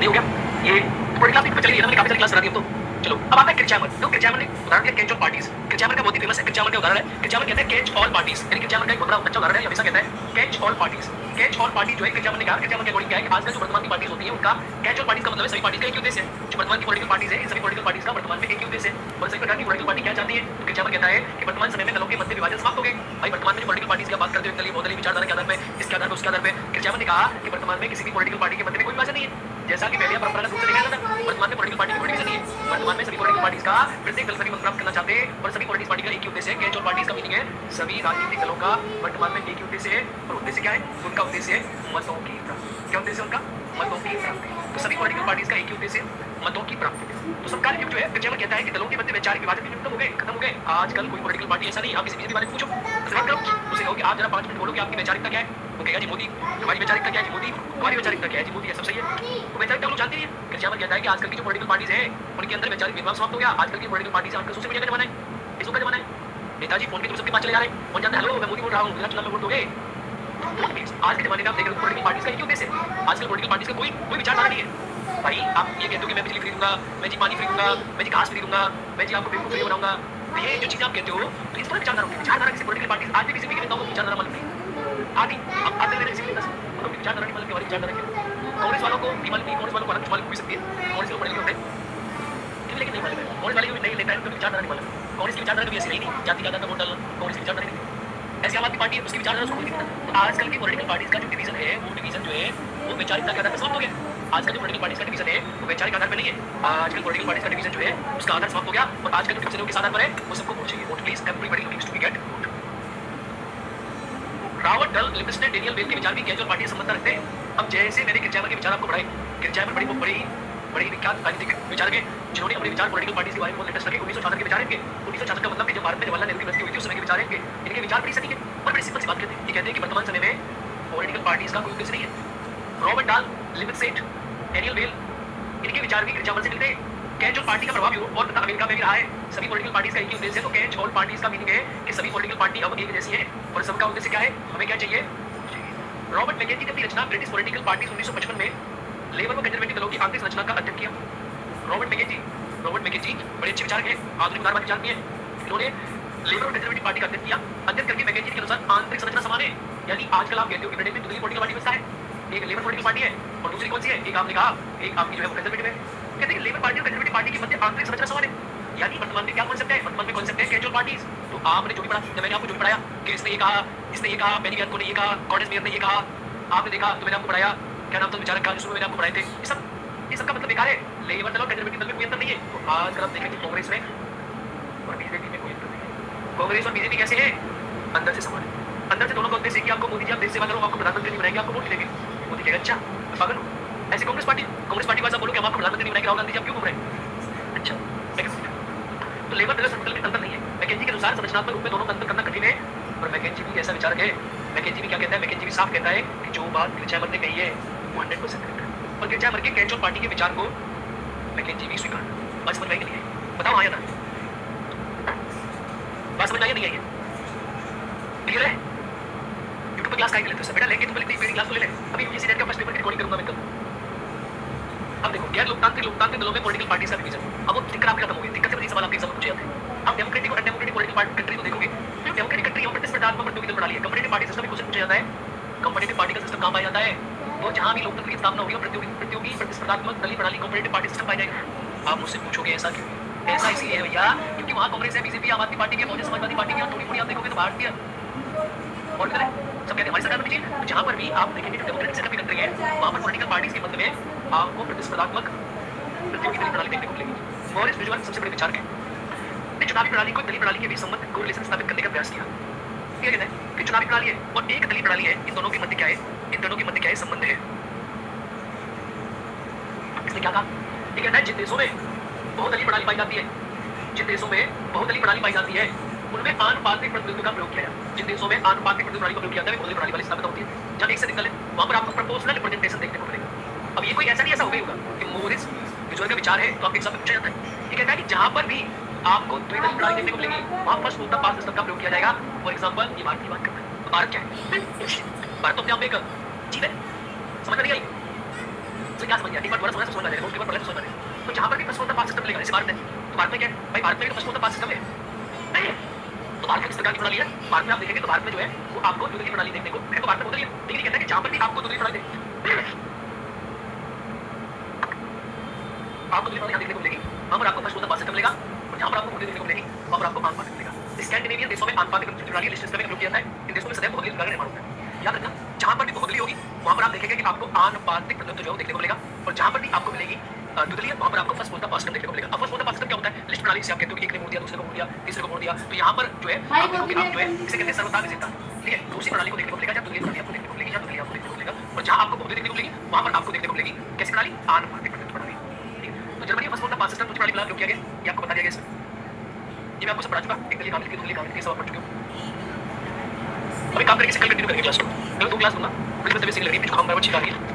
हो गया। ये पॉलिटिकल क्लास चली गई ना, मैंने काफी सारी क्लास करा दी। अब तो चलो अब आता है किरचैमर। तो किरचैमर ने उदाहरण दिया कैच ऑल पार्टीज। किरचैमर का बहुत ही फेमस है, किरचैमर का उदाहरण है। किरचैमर कहते हैं कैच ऑल पार्टीज, यानी किरचैमर का एक बड़ा अच्छा उदाहरण है, हमेशा कहता है catch all parties. Catch all party जो है किरचैमर ने कहा, किरचैमर के अकॉर्डिंग क्या है कि आजकल जो वर्तमान की पार्टीज होती है उनका कैच ऑल पार्टीज का मतलब है सभी पार्टीज का एक ही उद्देश्य है। जो वर्तमान की पॉलिटिकल पार्टीज है, इन सभी पॉलिटिकल पार्टीज का वर्तमान में एक ही उद्देश्य है और सभी प्रकार की पॉलिटिकल पार्टी क्या चाहती है। तो किरचैमर कहता है कि वर्तमान समय में दलों के मध्य विभाजन समाप्त हो गए। भाई वर्तमान में जो पॉलिटिकल पार्टीज की बात करते हुए दलीय बहुदलीय विचारधारा के आधार पे, इसके आधार पे, उसके आधार पे किरचैमर ने कहा कि वर्तमान में किसी भी पॉलिटिकल पार्टी के मध्य में कोई विभाजन नहीं है। जैसा कि पहले परंपरागत रूप से देखा जाता है, वर्तमान में पॉलिटिकल पार्टी की कोई डिवीजन नहीं है। वर्तमान में सभी पॉलिटिकल पार्टीज का प्रत्येक दल सभी मत प्राप्त करना चाहते हैं और सभी पॉलिटिकल पार्टी का एक ही उद्देश्य है। कैच ऑल पार्टीज का मीनिंग है सभी राजनीतिक दलों का वर्तमान में एक ही उद्देश्य है और उद्देश्य क्या है? उनका उद्देश्य है मतों की प्राप्ति। क्या उद्देश्य उनका? मतों की प्राप्ति। तो सभी पॉलिटिकल पार्टीज का एक ही उद्देश्य मतों की प्राप्ति। तो सरकार युग जो है किरचैमर कहता है कि दलों के मध्य वैचारिक विभाजन भी खत्म हो गए। आजकल कोई पॉलिटिकल पार्टी ऐसा नहीं, आप किसी भी बारे में पूछो उसे कहो कि आप जरा 5 मिनट बोलो कि आपकी वैचारिकता क्या है, वो कहेगा जी मोदी। हमारी वैचारिकता क्या है? जी मोदी। हमारी वैचारिकता क्या है? जी मोदी। सब सही है, वो वैचारिकता लोग जानते हैं। किरचैमर कहता है कि आजकल की जो पॉलिटिकल पार्टीज है उनके अंदर वैचारिक भेदभाव समाप्त हो गया। आजकल की पॉलिटिकल पार्टीज आजकल सोशल मीडिया का जमाना है, फेसबुक का जमाना है। नेताजी फोन के थ्रू सबके पास चले जा रहे हैं, कौन जानता है हेलो मैं मोदी बोल रहा हूँ, चुनाव में वोट दोगे। आज के जमाने में आप देख रहे हो पॉलिटिकल पार्टीज का एक ही उद्देश्य है। आजकल पॉलिटिकल पार्टीज का कोई विचारधारा नहीं है। भाई आप ये कहते हो कि मैं बिजली फ्री दूंगा, मैं जी पानी फ्री दूंगा, मैं जी घास फ्री दूंगा, मैं जी आपको बिल्कुल फ्री बनाऊंगा। तो ये जो चीज़ आप कहते हो तो इस तरह विचारधारा होती है। विचारधारा किसी पॉलिटिकल पार्टीज आज भी किसी भी नेताओं को विचारधारा मालूम नहीं आती। अब आप मेरे किसी भी विचारधारा नहीं मालूम, हमारी विचारधारा क्या? कांग्रेस वालों को नहीं मालूम, कांग्रेस वालों को अलग मालूम हो सकती है, कांग्रेस के पढ़े लिखे होते हैं लेकिन नहीं मालूम है। कांग्रेस वाले नहीं लेता है तो विचारधारा नहीं मालूम। कांग्रेस की विचारधारा कभी ऐसी नहीं, जाति का वोट डालना कांग्रेस की विचारधारा नहीं। ऐसी आम आदमी पार्टी है, उसकी विचारधारा उसको नहीं पता। तो आजकल की पॉलिटिकल पार्टीज का जो डिवीजन है, वो डिवीजन जो है वो वैचारिकता के आधार पर समाप्त हो गया। आजकल जो पॉलिटिकल पार्टीज का डिवीजन है वो वैचारिक आधार पर नहीं है। आजकल पॉलिटिकल पार्टीज का डिवीजन जो है उसका आधार समाप्त हो गया और आजकल जो डिवीजन किस आधार पर है वो सबको वोट चाहिए। Vote please, everybody looking to get vote. Robert Dahl, Livingston, Daniel Bell के विचार भी कैजुअल पार्टी से संबंध रखते हैं। अब जैसे मैंने किरचैमर के विचार आपको पढ़ाए, किरचैमर बड़ी विख्यात राजनीतिक विचारक हैं जिन्होंने अपने विचार पॉलिटिकल पार्टीज के बारे में बहुत लेटेस्ट रखे। 1966 के विचार हैं इनके। 1966 का मतलब कि जब भारत में जवाहरलाल नेहरू की मृत्यु हुई थी उस समय के विचार हैं इनके। इनके विचार बड़ी सटीक है और बड़ी सिंपल सी बात कहते हैं। ये कहते हैं कि वर्तमान समय में पॉलिटिकल पार्टीज का कोई उद्देश्य नहीं है। रॉबर्ट डाल, लिविंगस्टन, डेनियल बेल, इनके विचार भी किरचैमर से मिलते हैं। कैच ऑल पार्टी का प्रभाव यूरोप और तथा अमेरिका में भी रहा है। सभी पॉलिटिकल पार्टीज का एक ही उद्देश्य है। तो कैच ऑल पार्टीज का मीनिंग है कि सभी पॉलिटिकल पार्टी अब एक जैसी है और सबका उद्देश्य क्या है? हमें क्या चाहिए? रॉबर्ट मैकेंजी ने अपनी रचना ब्रिटिश पॉलिटिकल पार्टीज 1955 में लेबर व कंजर्वेटिव दलों की आंतरिक संरचना का अध्ययन किया। रॉबर्ट मैकेंजी बड़े अच्छे विचारक हैं, आधुनिक उदारवादी विचार भी हैं। इन्होंने लेबर और कंजर्वेटिव पार्टी का अध्ययन किया। अध्ययन करके मैकेंजी के अनुसार आंतरिक संरचना समान है। यानी आजकल आप कहते हो कि ब्रिटेन में दूसरी पॉलिटिकल पार्टी में है, एक लेबर पॉलिटिकल पार्टी है और दूसरी कौन सी है? एक आपने कहा एक आपकी जो है वो कंजर्वेटिव है। कहते हैं लेबर पार्टी और कंजर्वेटिव पार्टी के मध्य आंतरिक संरचना समान है। यानी वर्तमान में क्या कॉन्सेप्ट है? वर्तमान में कॉन्सेप्ट है कैजुअल पार्टीज। तो आपने जो भी पढ़ा, जब मैंने आपको जो भी पढ़ाया कि इसने ये कहा, इसने ये कहा, बेनी गैरको ने ये कहा, गॉर्डन मेयर ने ये कहा, आपने देखा तो मैंने आपको पढ़ाया। क्या नाम था विचारक का जिसमें मैंने आपको पढ़ाए थे? ये सब का मतलब बेकार है। लेबर दल और कंजर्वेटिव दल में कोई अंतर नहीं है। तो आजकल आप देखेंगे कांग्रेस में और बीजेपी में कोई अंतर नहीं है। कांग्रेस और बीजेपी कैसे है? अंदर से समान है। अंदर से दोनों का उद्देश्य कि आपको मोदी जी आप देश सेवा करो, आपको प्रधानमंत्री नहीं बनाएंगे, आपको वोट देंगे। मोदी कहेगा अच्छा मैं पागल हूँ। ऐसे कांग्रेस पार्टी को ऐसा बोलो कि हम आपको प्रधानमंत्री नहीं बनाएंगे, राहुल गांधी जी आप क्यों घूम रहे हैं? अच्छा तो लेबर दल में अंतर नहीं है। मैकेंजी के अनुसार संरचनात्मक रूप में दोनों का अंतर करना कठिन है और मैकेंजी भी ऐसा विचारक है। मैकेंजी भी क्या कहता है? मैकेंजी भी साफ कहता है कि जो बात किरचैमर ने कही है वो 100% करेक्ट है और किरचैमर के कैच ऑल पार्टी के विचार को मैकेंजी भी स्वीकार। बात समझ में आई कि नहीं आई? बताओ आया ना? बात समझ में आई नहीं आई? क्लियर है? यूट्यूब पर क्लास काहे लेते हो? बेटा लेके तुम पहले क्लास को ले ले। अभी यूजीसी नेट का फर्स्ट पेपर की रिकॉर्डिंग करूंगा मैं कल। अब देखो गैर लोकतांत्रिक दलों में पॉलिटिकल पार्टी का डिवीजन। अब वो दिक्कत आपकी खत्म हो गई। दिक्कत से बड़ी सवाल आपके एग्जाम में पूछे जाते हैं। आप डेमोक्रेटिक और अनडेमोक्रेटिक पॉलिटिकल पार्टी कंट्री को देखोगे तो डेमोक्रेटिक कंट्री में प्रतिस्पर्धात्मक प्रतियोगिता प्रणाली है। कंपटीटिव पार्टी सिस्टम में क्वेश्चन पूछा जाता है। कंपटीटिव पार्टी का सिस्टम कहां पाया जाता है? तो जहां भी लोकतंत्र की स्थापना होगी और प्रतियोगी प्रतिस्पर्धात्मक दलीय प्रणाली कंपटीटिव पार्टी सिस्टम पाया जाएगा। आप मुझसे पूछोगे ऐसा क्यों? ऐसा इसलिए है भैया क्योंकि वहां कांग्रेस है, बीजेपी, आम आदमी पार्टी के, बहुजन समाजवादी पार्टी के, थोड़ी आप देखोगे तो भारतीय और सब कहते हैं हमारी सरकार में चाहिए। तो जहां पर भी आप देखेंगे जो डेमोक्रेटिक सेटअप की कंट्री है वहां पर पॉलिटिकल पार्टीज के मतलब में आपको प्रतिस्पर्धात्मक प्रतियोगी दलीय प्रणाली देखने को मिलेगी। मॉरिस ब्रिजवाल सबसे बड़े विचारक हैं। ने चुनावी प्रणाली को दलीय प्रणाली के बीच संबंध को रिलेशन स्थापित करने का प्रयास किया। ये कहते हैं कि चुनावी प्रणाली है और एक दलीय प्रणाली है, इन दोनों के मध्य क्या है? इन दोनों के मध्य क्या है? संबंध है। इसने क्या कहा? ये कहता है जिन देशों में बहुदलीय प्रणाली पाई जाती है, जिन देशों में बहुदलीय प्रणाली पाई जाती है उनमें आनुपातिक प्रतिनिधित्व का प्रयोग किया जाए। जिन देशों में आनुपातिक प्रतिनिधित्व प्रणाली का प्रयोग किया जाता है बहुदलीय प्रणाली वाली स्थापित होती है। जब एक से अधिक दल है वहां पर आपको प्रोपोर्शनल रिप्रेजेंटेशन देखने को मिलेगा। अब ये कोई ऐसा नहीं ऐसा हो गई होगा कि मॉरिस ब्रिजवाल का विचार है तो आपके एग्जाम में पूछा जाता है। ये कहता है कि जहां पर भी आपको द्विदलीय प्रणाली देखने को मिलेगी वहां फर्स्ट होता पास सिस्टम का प्रयोग किया जाएगा। फॉर एग्जांपल ये भारत की बात करते हैं तो भारत क्या है? भारत तो अपने आप में एक जीव है। समझ में नहीं आई? तो क्या समझ गया? एक बार दोबारा समझ में आ जाएगा। उसके बाद पढ़ने से समझ में आ जाएगा। तो जहां पर भी फर्स्ट पास सिस्टम मिलेगा, जैसे भारत में, तो भारत में क्या है भाई, भारत में भी तो फर्स्ट पास सिस्टम है नहीं है? तो भारत में किस प्रकार की प्रणाली है? भारत में आप देखेंगे तो भारत में जो है वो आपको द्विदलीय प्रणाली देखने को, मैं तो भारत में बोल रही है, लेकिन कहता है कि जहां पर भी आपको द्विदलीय प्रणाली आपको द्विदलीय प्रणाली देखने को मिलेगी, वहां पर आपको फर्स्ट पास सिस्टम मिलेगा, और जहां पर आपको द्विदलीय देखने को मिलेगी वहां पर आपको आनुपातिक मिलेगा। स्कैंडिनेवियन देशों में आनुपातिक प्रणाली लिस्ट सिस्टम में प्रयोग किया जाता है। इन देशों में सदैव बहुदलीय विभाजन निर्माण होता है। याद रखना, जहां पर भी बहुदलीय होगी वहां पर आप देखेंगे कि आपको आनुपातिक प्रदत्त जो देखने को मिलेगा, और जहां पर भी आपको मिलेगी द्विदलीय वहां पर आपको फर्स्ट पास सिस्टम देखने को मिलेगा। अब फर्स्ट पास सिस्टम क्या होता है? लिस्ट प्रणाली से आप कहते हो कि एक ने मोड़ दिया, दूसरे को मोड़ दिया, तीसरे को मोड़ दिया, तो यहाँ पर जो है आप देखोगे आप जो है इसे कहते हैं सर्वथा विजेता, ठीक है? दूसरी प्रणाली को देखने को मिलेगा, जहाँ द्विदलीय प्रणाली आपको देखने को मिलेगी, जहाँ द्विदलीय आपको देखने को मिलेगा, और जहाँ आपको बहुदलीय देखने को मिलेगी वहां पर आपको देखने को मिलेगी कैसी प्रणाली? आनुपातिक प्रदत्त प्रणाली, ठीक है? तो जर्मनी फर्स्ट पास सिस्टम प्रणाली प्रयोग किया गया, ये आपको बता दिया गया इसमें, ये मैं आपको सब पढ़ा चुका, एक दलीय काम लिखी, दूसरी काम लिखी, सब आप पढ़ चुके हो। अभी काम करके से कल कंटिन्यू करेंगे क्लास को, कल 2 क्लास दूंगा, मुझे तबीयत सही लग रही है, मुझे काम बराबर ठीक आ रही है।